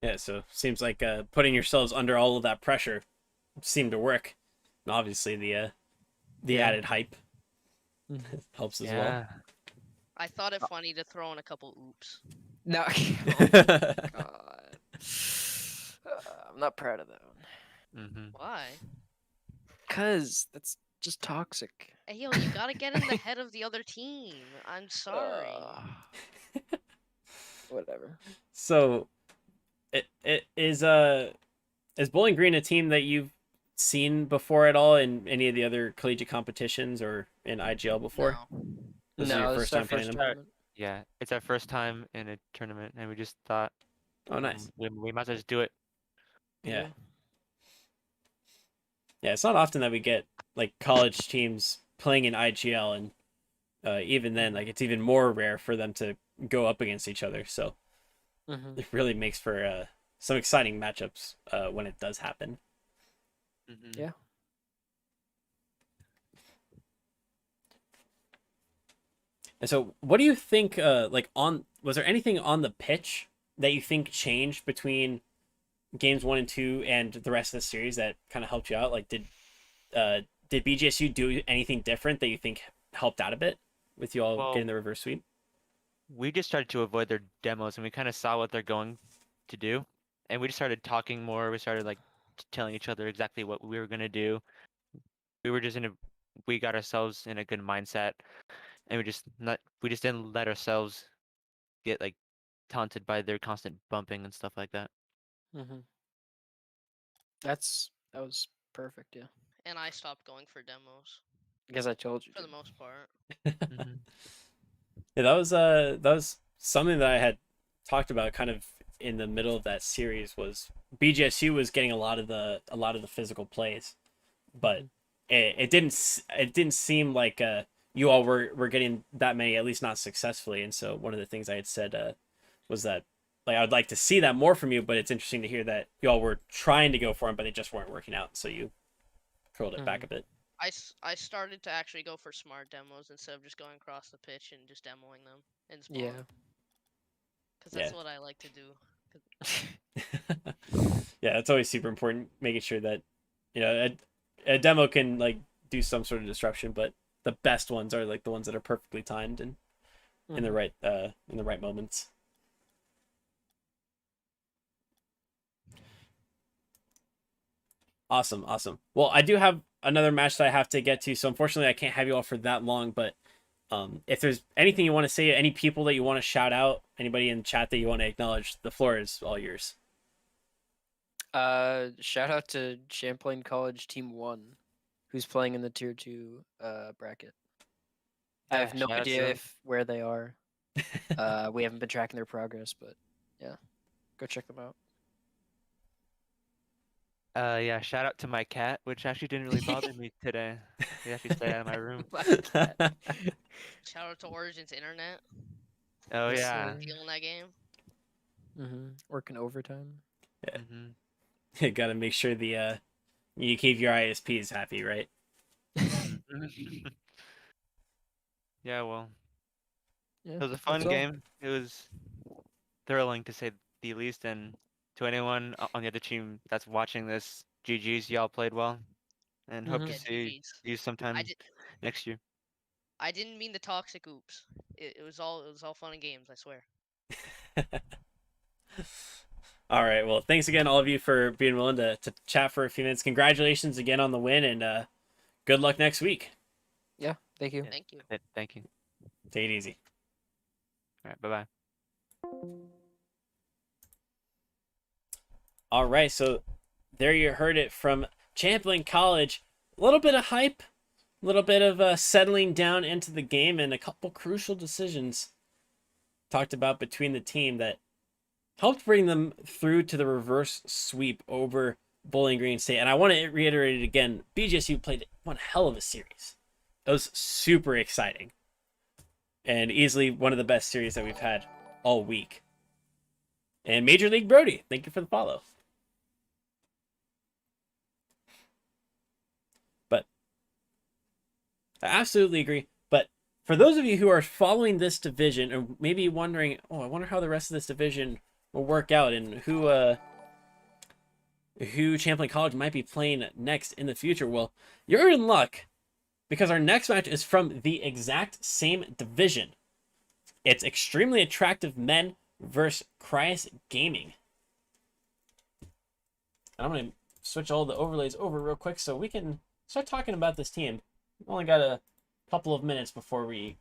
Yeah, so seems like putting yourselves under all of that pressure seemed to work. And obviously the Yeah. added hype helps as well. Yeah. I thought it funny to throw in a couple oops. No, oh God, I'm not proud of that one. Mm-hmm. Why? Cause that's just toxic. Hey, yo, you gotta get in the head of the other team. I'm sorry. Whatever. So, it is Bowling Green a team that you've seen before at all in any of the other collegiate competitions or in IGL before? No. This is your No, this first is our time playing first them? tournament. Yeah. It's our first time in a tournament, and we just thought Oh, nice. we might as well just do it. Yeah. Yeah, it's not often that we get like college teams playing in IGL, and even then, like it's even more rare for them to go up against each other. So Mm-hmm. it really makes for some exciting matchups when it does happen. Mm-hmm. Yeah. And so, what do you think? Was there anything on the pitch that you think changed between games 1 and 2 and the rest of the series that kind of helped you out? Like, did BGSU do anything different that you think helped out a bit with you all Well, getting the reverse sweep? we just started to avoid their demos, and we kind of saw what they're going to do, and we just started talking more. We started like telling each other exactly what we were gonna do. We were just we got ourselves in a good mindset, and we just didn't let ourselves get like taunted by their constant bumping and stuff like that. Mm-hmm. That was perfect. Yeah. And I stopped going for demos Because I told you. for to. the most part. Mm-hmm. Yeah, that was something that I had talked about kind of in the middle of that series. Was BGSU was getting a lot of the physical plays, but it didn't seem like you all were getting that many, at least not successfully. And so one of the things I had said was that like I would like to see that more from you, but it's interesting to hear that you all were trying to go for them, but they just weren't working out. So you curled it back a bit. I started to actually go for smart demos instead of just going across the pitch and just demoing them in spawn. Yeah. Because that's Yeah. what I like to do. Yeah, it's always super important making sure that a demo can like do some sort of disruption, but the best ones are like the ones that are perfectly timed and in the right moments. Awesome. Well, I do have another match that I have to get to, so unfortunately I can't have you all for that long, but if there's anything you want to say, any people that you want to shout out, anybody in chat that you want to acknowledge, the floor is all yours. Shout out to Champlain College Team 1, who's playing in the Tier 2 bracket. I have no shout out idea to- if where they are. We haven't been tracking their progress, but yeah, go check them out. Yeah, shout out to my cat, which actually didn't really bother me today. He actually stayed out of my room. Shout out to Origins Internet. Oh Yes, yeah. sir. Stealing that game. Working overtime. Mm-hmm. Gotta make sure you keep your ISPs happy, right? Yeah, well, Yeah, it was a fun that's all. game. It was thrilling to say the least, and to anyone on the other team that's watching this, GG's, y'all played well, and hope to Yeah, see GG's. you sometime next year. I didn't mean the toxic oops. It was all fun and games. I swear. All right. Well, thanks again, all of you, for being willing to chat for a few minutes. Congratulations again on the win, and good luck next week. Yeah, thank you. Thank you. Thank you. Take it easy. All right, bye bye. All right. So there you heard it from Champlain College. A little bit of hype, a little bit of settling down into the game, and a couple crucial decisions talked about between the team that helped bring them through to the reverse sweep over Bowling Green State. And I want to reiterate it again. BGSU played one hell of a series. It was super exciting. And easily one of the best series that we've had all week. And Major League Brody, thank you for the follow. But I absolutely agree. But for those of you who are following this division and maybe wondering, oh, I wonder how the rest of this division will work out and who Champlain College might be playing next in the future. Well, you're in luck because our next match is from the exact same division. It's Extremely Attractive Men versus Cryas Gaming. And I'm going to switch all the overlays over real quick so we can start talking about this team. We've only got a couple of minutes before we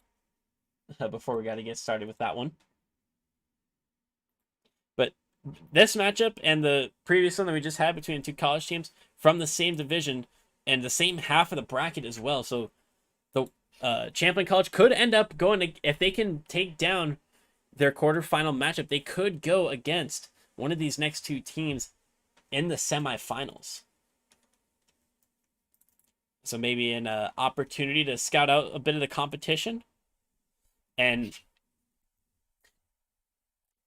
got to get started with that one. But this matchup and the previous one that we just had between the two college teams from the same division and the same half of the bracket as well. So the Champlain College could end up going to, if they can take down their quarterfinal matchup, they could go against one of these next two teams in the semifinals. So maybe an opportunity to scout out a bit of the competition. And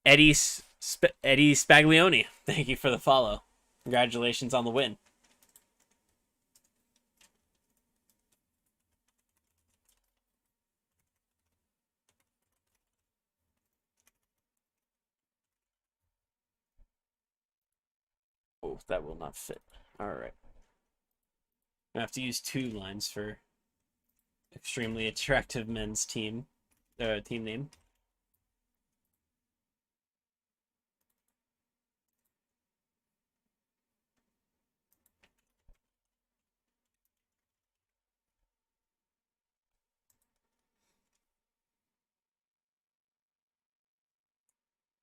Eddie Spaglione, thank you for the follow. Congratulations on the win. Oh, that will not fit. All right. I have to use two lines for Extremely Attractive Men's team name.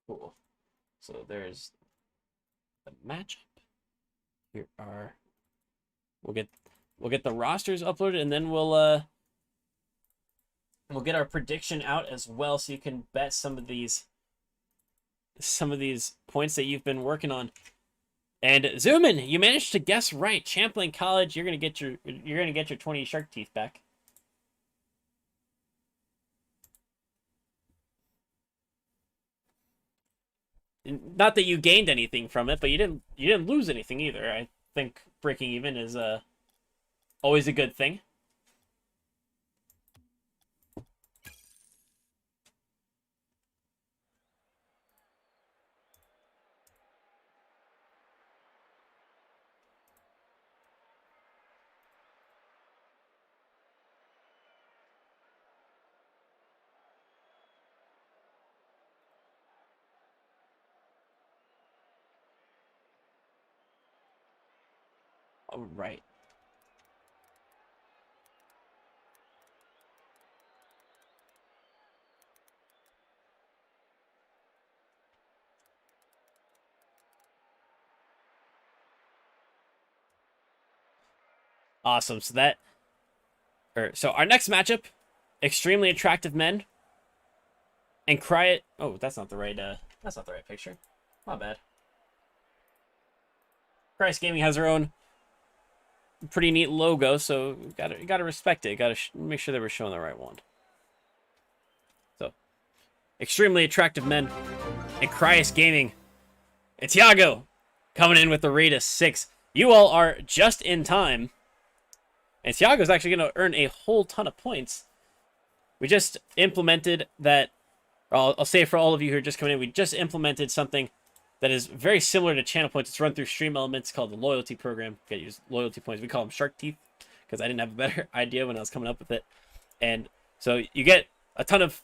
Cool. So there's the matchup. Here are we'll get the rosters uploaded, and then we'll get our prediction out as well, so you can bet some of these points that you've been working on. And Zoomin, you managed to guess right. Champlain College, you're gonna get your 20 shark teeth back. Not that you gained anything from it, but you didn't lose anything either. I think breaking even is always a good thing. All right. Awesome. So our next matchup, Extremely Attractive Men and Cry. Oh, that's not the right picture. My bad. Cryas Gaming has their own pretty neat logo, so you gotta respect it. Gotta make sure that we're showing the right one. So, Extremely Attractive Men and Cryas Gaming. It's Iago coming in with the rate of 6. You all are just in time. And Thiago's actually going to earn a whole ton of points. We just implemented that, or I'll say for all of you who are just coming in, we just implemented something that is very similar to channel points. It's run through Stream Elements called the Loyalty Program. You get use loyalty points. We call them Shark Teeth because I didn't have a better idea when I was coming up with it. And so you get a ton of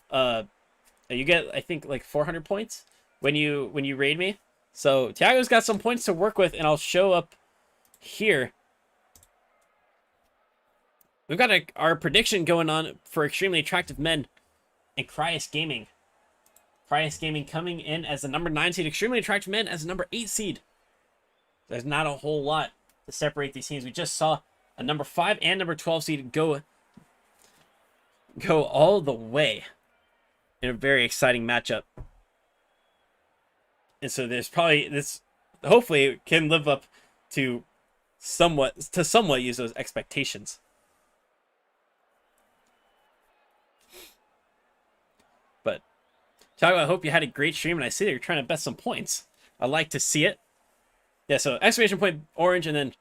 you get, I think, like 400 points when you raid me. So Tiago's got some points to work with, and I'll show up here. We've got our prediction going on for Extremely Attractive Men and Cryus Gaming. Cryus Gaming coming in as the number 9 seed. Extremely Attractive Men as the number 8 seed. There's not a whole lot to separate these teams. We just saw a number 5 and number 12 seed go all the way in a very exciting matchup. And so there's probably this, hopefully it can live up to somewhat use those expectations. But Tiago, I hope you had a great stream, and I see that you're trying to bet some points. I like to see it. Yeah, so exclamation point orange, and then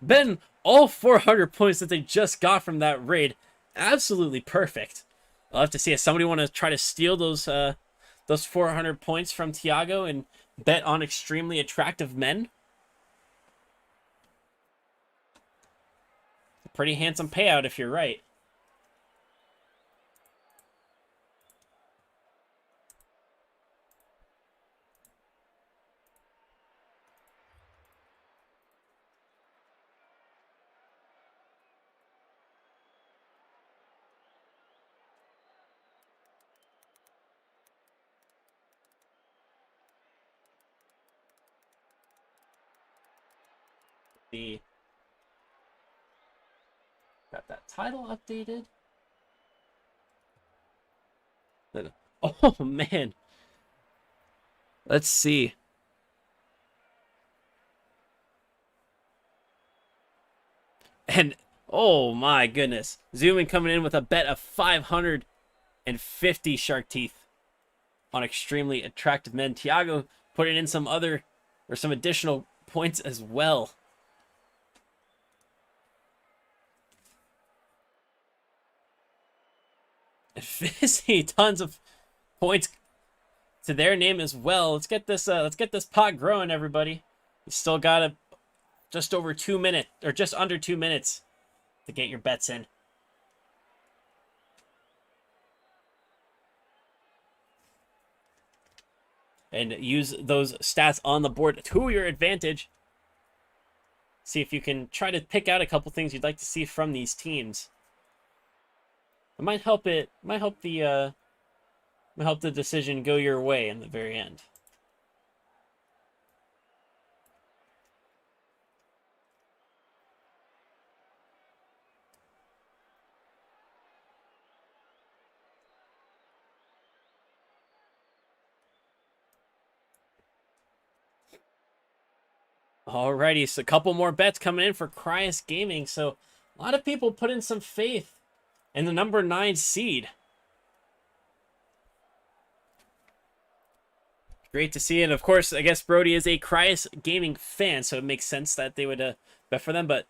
Ben, all 400 points that they just got from that raid. Absolutely perfect. I'll have to see if somebody want to try to steal those 400 points from Tiago and bet on Extremely Attractive Men. A pretty handsome payout if you're right. Got that title updated. Oh man, let's see. And oh my goodness, Zooming coming in with a bet of 550 shark teeth on Extremely Attractive Men. Tiago putting in some additional points as well. And Fizzy, tons of points to their name as well. Let's get this pot growing, everybody. You still got just over 2 minutes, or just under 2 minutes to get your bets in. And use those stats on the board to your advantage. See if you can try to pick out a couple things you'd like to see from these teams. It might help the decision go your way in the very end. Alrighty, so a couple more bets coming in for Cryus Gaming. So a lot of people put in some faith in the number 9 seed. Great to see. And of course, I guess Brody is a Cryus Gaming fan, so it makes sense that they would bet for them. But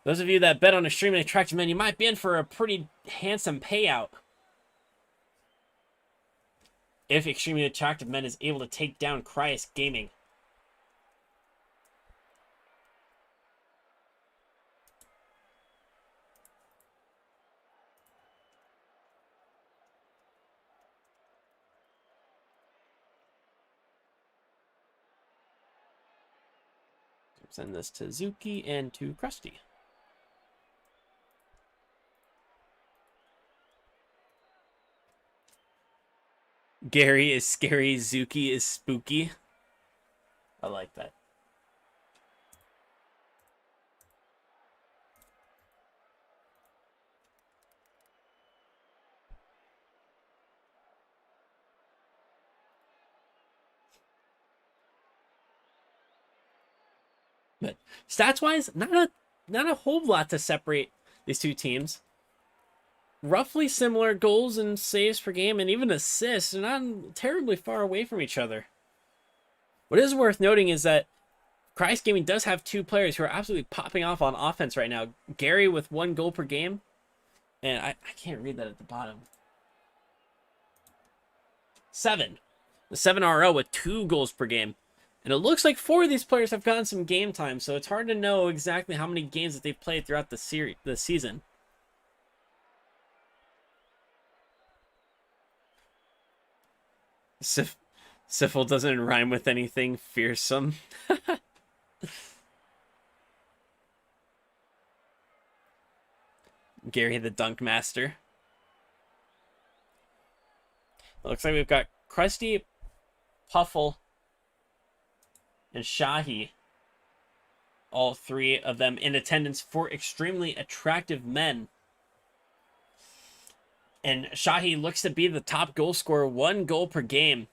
those of you that bet on Extremely Attractive Men, you might be in for a pretty handsome payout if Extremely Attractive Men is able to take down Cryus Gaming. Send this to Zuki and to Krusty. Gary is scary, Zuki is spooky. I like that. But stats-wise, not a whole lot to separate these two teams. Roughly similar goals and saves per game, and even assists. They're not terribly far away from each other. What is worth noting is that Cryus Gaming does have 2 players who are absolutely popping off on offense right now. Gary with 1 goal per game, and I can't read that at the bottom. 7. The 7 RL with 2 goals per game. And it looks like 4 of these players have gotten some game time, so it's hard to know exactly how many games that they've played throughout the season. Syphil doesn't rhyme with anything fearsome. Gary the Dunk Master. It looks like we've got Krusty, Puffle, and Shahi. All 3 of them in attendance for Extremely Attractive Men. And Shahi looks to be the top goal scorer, 1 goal per game.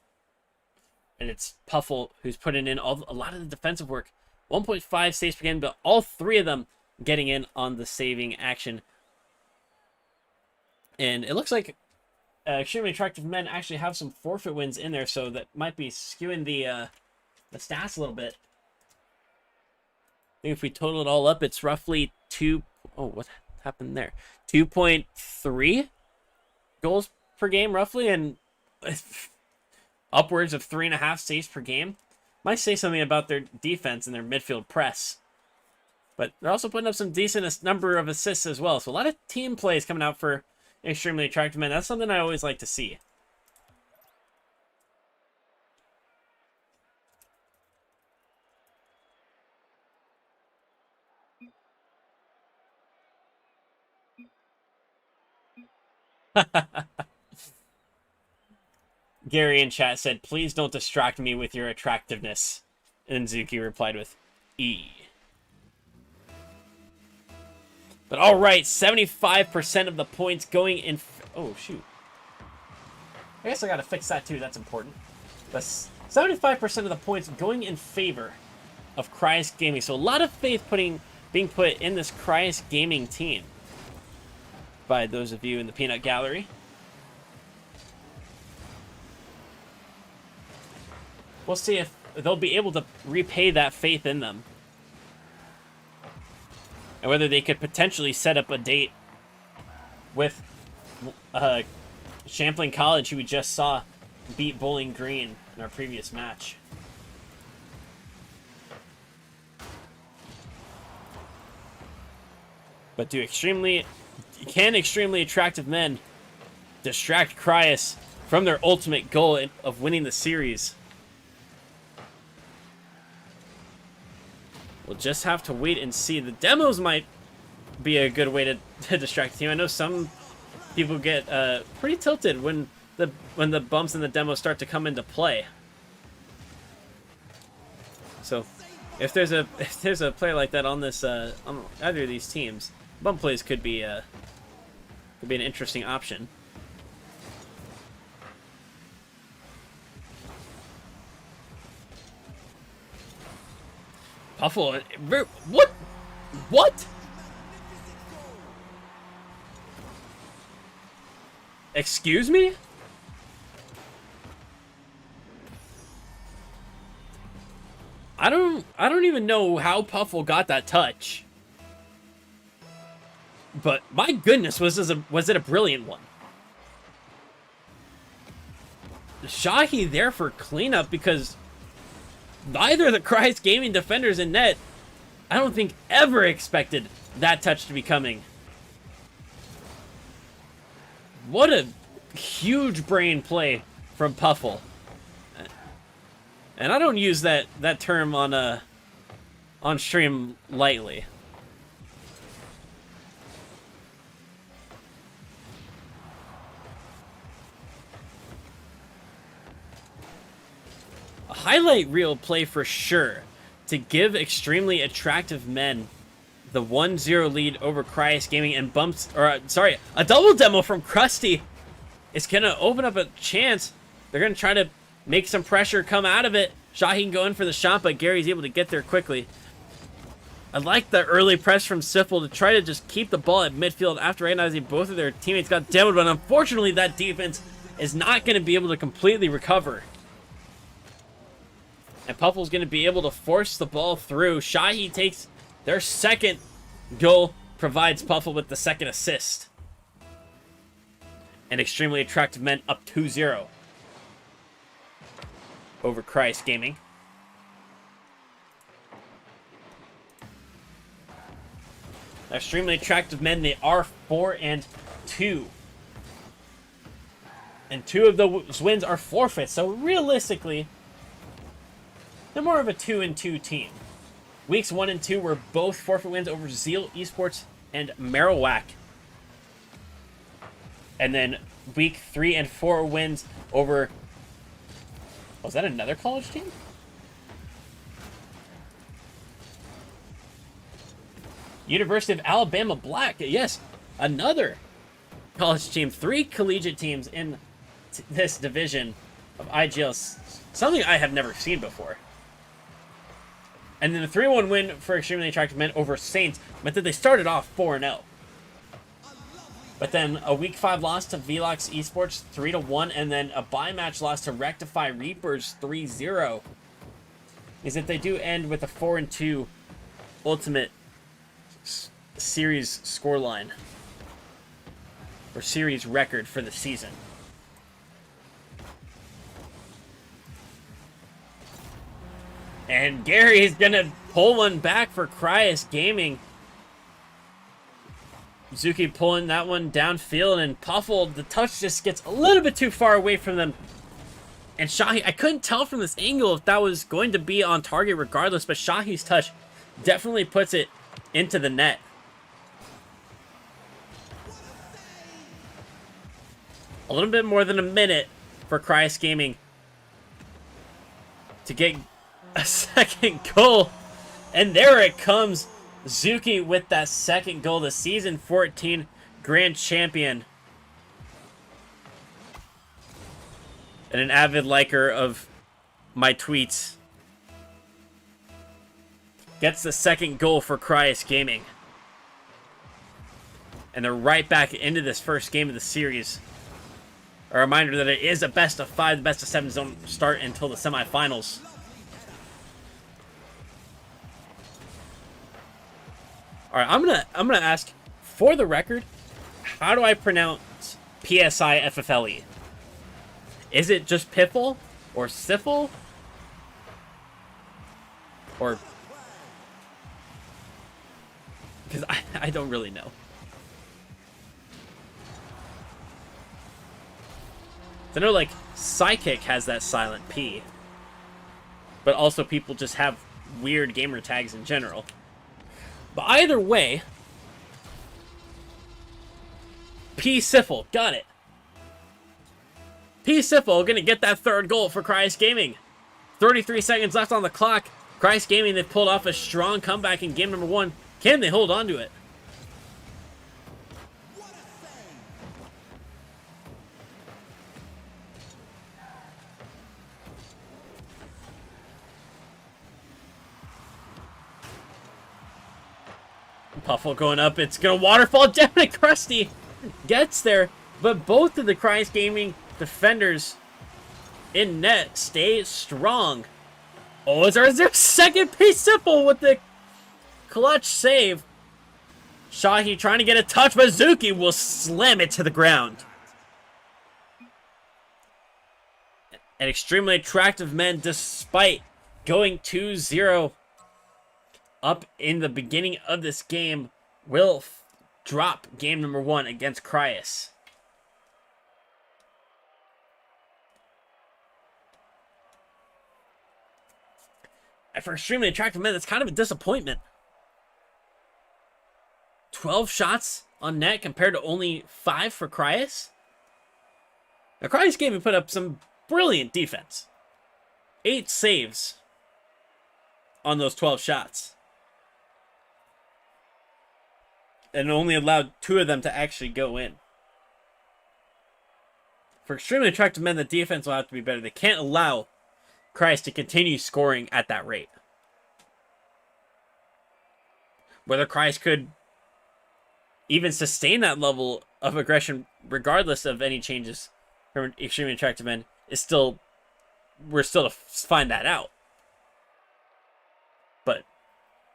And it's Puffle who's putting in a lot of the defensive work. 1.5 saves per game, but all 3 of them getting in on the saving action. And it looks like Extremely Attractive Men actually have some forfeit wins in there, so that might be skewing the stats a little bit. I think if we total it all up, it's roughly 2... Oh, what happened there? 2.3 goals per game, roughly, and upwards of 3.5 saves per game. Might say something about their defense and their midfield press. But they're also putting up some decent number of assists as well. So a lot of team plays coming out for Extremely Attractive Men. That's something I always like to see. Gary in chat said, "Please don't distract me with your attractiveness." And Zuki replied with, "E." But all right, 75% of the points going in... Oh, shoot. I guess I got to fix that too. That's important. But 75% of the points going in favor of Cryus Gaming. So a lot of faith being put in this Cryus Gaming team by those of you in the Peanut Gallery. We'll see if they'll be able to repay that faith in them. And whether they could potentially set up a date with Champlain College, who we just saw beat Bowling Green in our previous match. But can Extremely Attractive Men distract Cryus from their ultimate goal of winning the series? We'll just have to wait and see. The demos might be a good way to distract the team. I know some people get pretty tilted when the bumps in the demo start to come into play. So if there's a player like that on this on either of these teams, bump plays could be an interesting option. Puffle, what? What? Excuse me? I don't even know how Puffle got that touch. But my goodness, was it a brilliant one? Shahi there for cleanup because neither of the Cryus Gaming defenders in net, I don't think, ever expected that touch to be coming. What a huge brain play from Puffle. And I don't use that term on stream lightly. A highlight reel play for sure to give Extremely Attractive Men the 1-0 lead over Cryus Gaming, and a double demo from Krusty is going to open up a chance. They're going to try to make some pressure come out of it. Shaheen go in for the shot, but Gary's able to get there quickly. I like the early press from Syphil to try to just keep the ball at midfield after recognizing both of their teammates got demoed, but unfortunately that defense is not going to be able to completely recover. And Puffle's going to be able to force the ball through. Shahi takes their second goal, provides Puffle with the second assist. And Extremely Attractive Men up 2-0 over Cryus Gaming. Extremely attractive men. They are 4-2. And 2 of those wins are forfeits. So realistically, they're more of a 2-2 team. Weeks 1 and 2 were both forfeit wins over Zeal Esports and Marowak. And then week 3 and 4 wins over... Was that another college team? University of Alabama Black. Yes, another college team. 3 collegiate teams in this division of IGL. Something I have never seen before. And then the 3-1 win for Extremely Attractive Men over Saints meant that they started off 4-0. But then a week 5 loss to Velox Esports 3-1, and then a bye match loss to Rectify Reapers 3-0. Is that they do end with a 4-2 ultimate series scoreline. Or series record for the season. And Gary's gonna pull one back for Cryus Gaming. Zuki pulling that one downfield, and Puffle, the touch just gets a little bit too far away from them. And Shahi, I couldn't tell from this angle if that was going to be on target regardless, but Shahi's touch definitely puts it into the net. A little bit more than a minute for Cryus Gaming to get a second goal. And there it comes. Zuki with that second goal. The season 14 grand champion. And an avid liker of my tweets. Gets the second goal for Cryus Gaming. And they're right back into this first game of the series. A reminder that it is a best of 5, the best of 7 don't start until the semifinals. All right, I'm gonna ask, for the record, how do I pronounce PSI FFLE? Is it just Piffle or Siffle? Or because I don't really know. I know like Psychic has that silent P, but also people just have weird gamer tags in general. But either way, P. Siffle, got it. P. Siffle gonna get that third goal for Cryus Gaming. 33 seconds left on the clock. Cryus Gaming, they pulled off a strong comeback in game number 1. Can they hold on to it? Puffle going up. It's going to waterfall down, and Krusty gets there. But both of the Cryus Gaming defenders in net stay strong. Oh, is there a second piece simple with the clutch save? Shahi trying to get a touch, but Zuki will slam it to the ground. An extremely attractive men, despite going 2-0 up in the beginning of this game, will drop game number 1 against Cryus. And for extremely attractive men, that's kind of a disappointment. 12 shots on net compared to only 5 for Cryus. Now, Cryus Gaming put up some brilliant defense. 8 saves on those 12 shots. And only allowed 2 of them to actually go in. For extremely attractive men, the defense will have to be better. They can't allow Cryus to continue scoring at that rate. Whether Cryus could even sustain that level of aggression, regardless of any changes from extremely attractive men, is still, we're still to find that out. But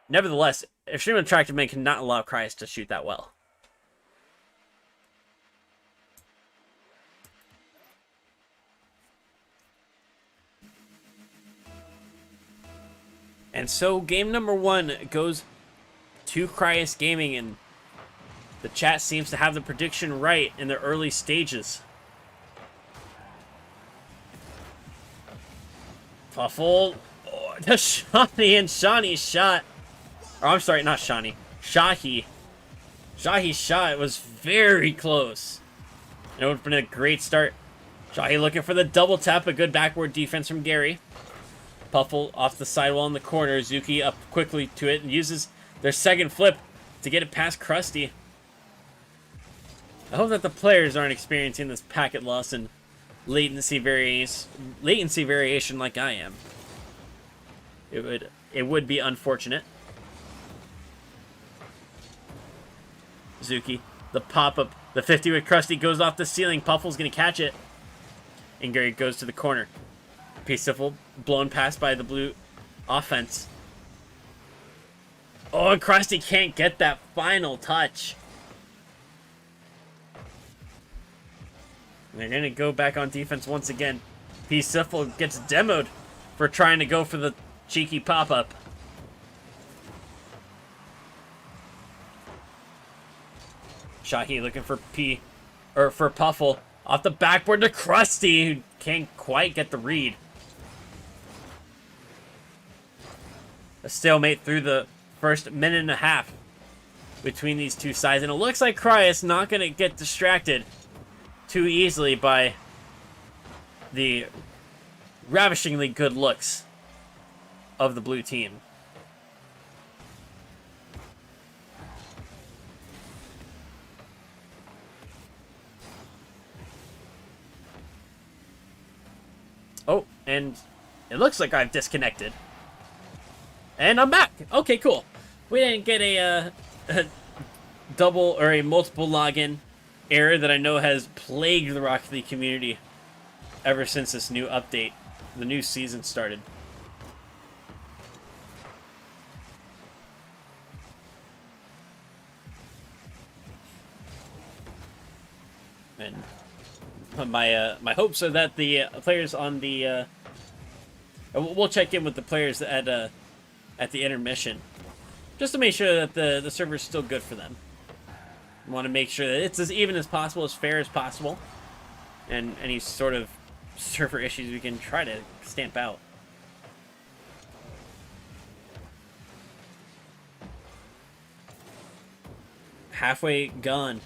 nevertheless, extremely attractive men cannot allow Cryus to shoot that well. And so game number 1 goes to Cryus Gaming, and The chat seems to have the prediction right in the early stages. Puffle. Oh, the Shawnee and Shawnee shot. Or I'm sorry, not Shawnee. Shahi. Shahi's shot was very close. It would have been a great start. Shahi looking for the double tap. A good backward defense from Gary. Puffle off the sidewall in the corner. Zuki up quickly to it and uses their second flip to get it past Krusty. I hope that the players aren't experiencing this packet loss and latency variation like I am. It would be unfortunate. Zuki, the pop-up, the 50 with Krusty goes off the ceiling. Puffle's gonna catch it. And Gary goes to the corner. Peaceful, blown past by the blue offense. Oh, and Krusty can't get that final touch. And they're gonna go back on defense once again. Peaceful gets demoed for trying to go for the cheeky pop-up. Shahi looking for for Puffle. Off the backboard to Krusty, who can't quite get the read. A stalemate through the first minute and a half between these two sides. And it looks like Cryus not going to get distracted too easily by the ravishingly good looks of the blue team. Oh, and it looks like I've disconnected. And I'm back. Okay, cool. We didn't get a double or a multiple login error that I know has plagued the Rocket League community ever since this new update, the new season started. And my hopes are that the players on the we'll check in with the players at the intermission just to make sure that the server's still good for them. We want to make sure that it's as even as possible, as fair as possible, and any sort of server issues we can try to stamp out. Halfway gone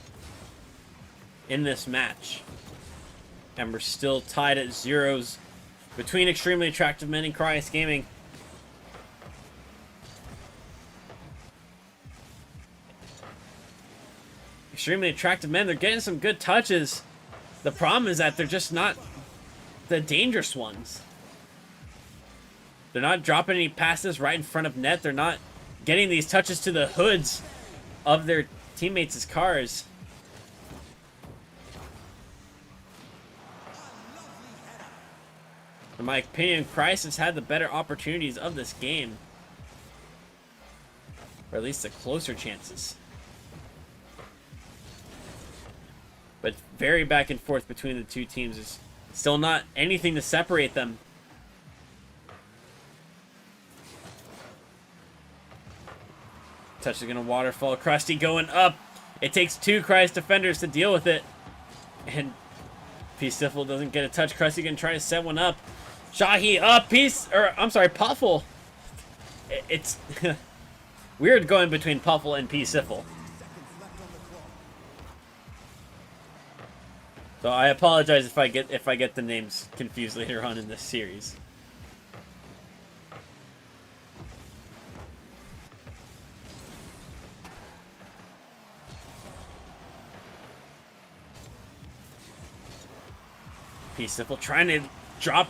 in this match. And we're still tied at zeros between Extremely Attractive Men and Cryus Gaming. Extremely Attractive Men, they're getting some good touches. The problem is that they're just not the dangerous ones. They're not dropping any passes right in front of net. They're not getting these touches to the hoods of their teammates' cars. In my opinion, Cryus has had the better opportunities of this game. Or at least the closer chances. But very back and forth between the two teams. There's still not anything to separate them. Touch is going to waterfall. Krusty going up. It takes two Cryus defenders to deal with it. And Peaceful doesn't get a touch. Krusty going to try to set one up. Shahi up. Puffle. It's weird going between Puffle and Peaceful. So I apologize if I get the names confused later on in this series. Peaceful trying to drop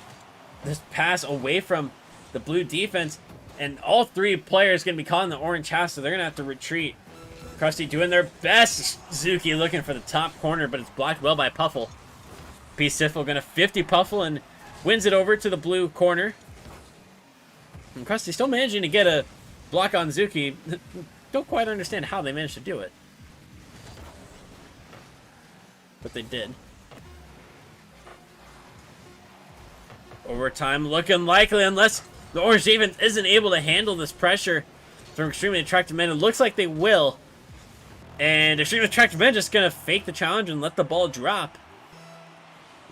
this pass away from the blue defense, and all three players going to be caught in the orange house, so they're going to have to retreat. Krusty doing their best. Zuki looking for the top corner, but it's blocked well by Puffle. Peaceful going to 50 Puffle and wins it over to the blue corner. And Krusty still managing to get a block on Zuki. Don't quite understand how they managed to do it, but they did. Overtime looking likely unless the Orange Defense isn't able to handle this pressure from Extremely Attractive Men. It looks like they will. And Extreme Attractive Men just going to fake the challenge and let the ball drop.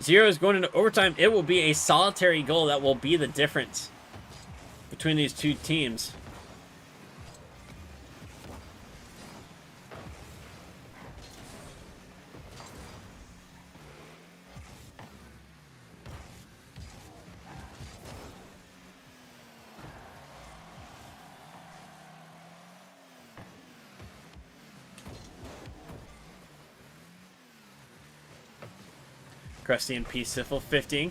0 is going into overtime. It will be a solitary goal that will be the difference between these two teams. Krusty and P-Siffle 50.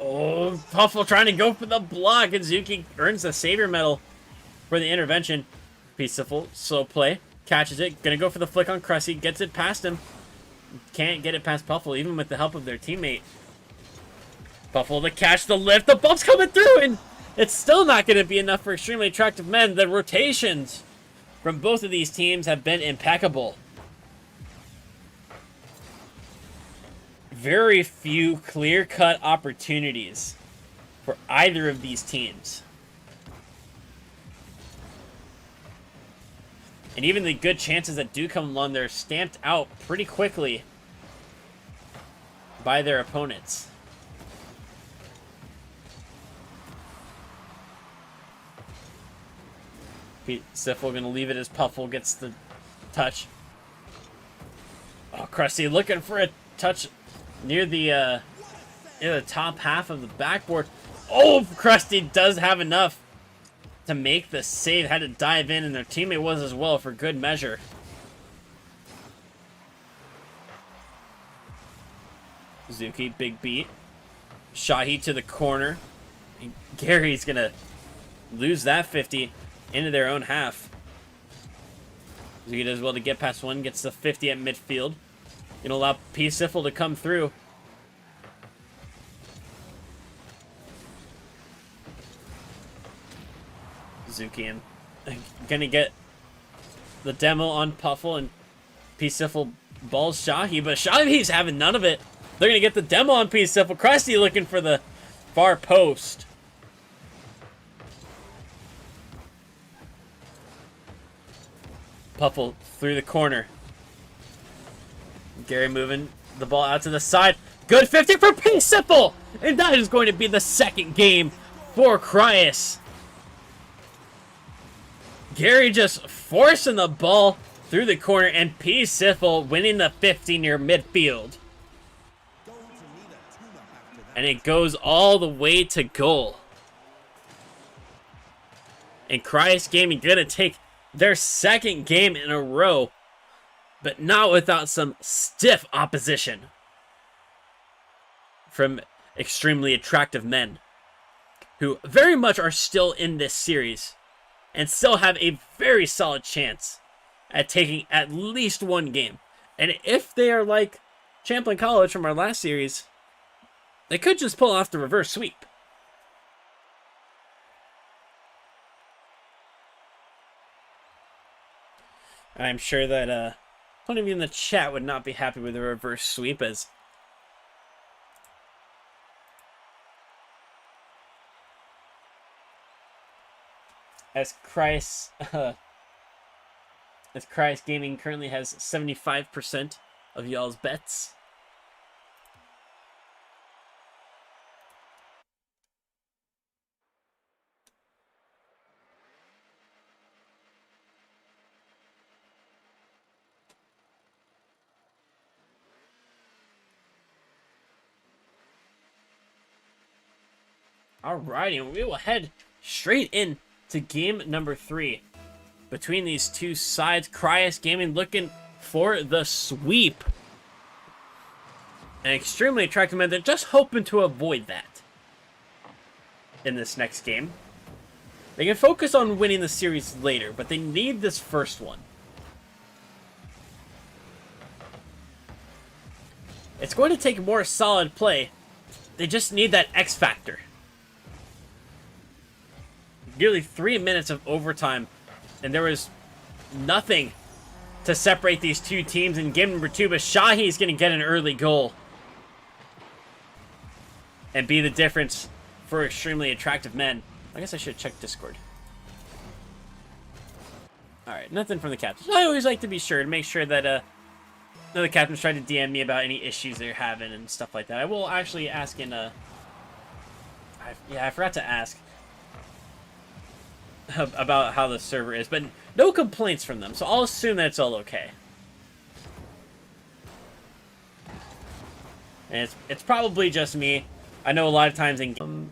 Oh, Puffle trying to go for the block, and Zuki earns the Savior Medal for the intervention. P-Siffle, slow play, catches it, gonna go for the flick on Krusty, gets it past him. Can't get it past Puffle, even with the help of their teammate. Puffle to catch the lift, the bump's coming through, and it's still not gonna be enough for Extremely Attractive Men. The rotations from both of these teams have been impeccable. Very few clear-cut opportunities for either of these teams. And even the good chances that do come along, they're stamped out pretty quickly by their opponents. Siffle going to leave it as Puffle gets the touch. Oh, Krusty looking for a touch near the top half of the backboard. Oh, Krusty does have enough to make the save. Had to dive in, and their teammate was as well for good measure. Zuki, big beat. Shahi to the corner. And Gary's going to lose that 50 into their own half. Zuki does well to get past one, gets the 50 at midfield. Gonna allow P-Siffle to come through. Zuki and gonna get the demo on Puffle, and P-Siffle balls Shahi, but Shahi's having none of it. They're gonna get the demo on P-Siffle. Krusty looking for the far post. Puffle through the corner. Gary moving the ball out to the side. Good 50 for P-Siffle! And that is going to be the second game for Cryus. Gary just forcing the ball through the corner, and P-Siffle winning the 50 near midfield. And it goes all the way to goal. And Cryus Gaming gonna take their second game in a row, but not without some stiff opposition from Extremely Attractive Men, who very much are still in this series and still have a very solid chance at taking at least one game. And if they are like Champlain College from our last series, they could just pull off the reverse sweep. I'm sure that plenty of you in the chat would not be happy with the reverse sweep, as Cryus Gaming currently has 75% of y'all's bets. Alrighty, and we will head straight in to game number 3 between these two sides. Cryus Gaming looking for the sweep. And Extremely Attractive Men, they're just hoping to avoid that in this next game. They can focus on winning the series later, but they need this first one. It's going to take more solid play. They just need that X factor. Nearly 3 minutes of overtime, and there was nothing to separate these two teams in game number 2, but Shahi's going to get an early goal and be the difference for Extremely Attractive Men. I guess I should check Discord. All right, nothing from the captains. I always like to be sure to make sure that none of the captains try to DM me about any issues they're having and stuff like that. I will actually ask in I forgot to ask about how the server is, but no complaints from them, so I'll assume that it's all okay. And it's probably just me. I know a lot of times in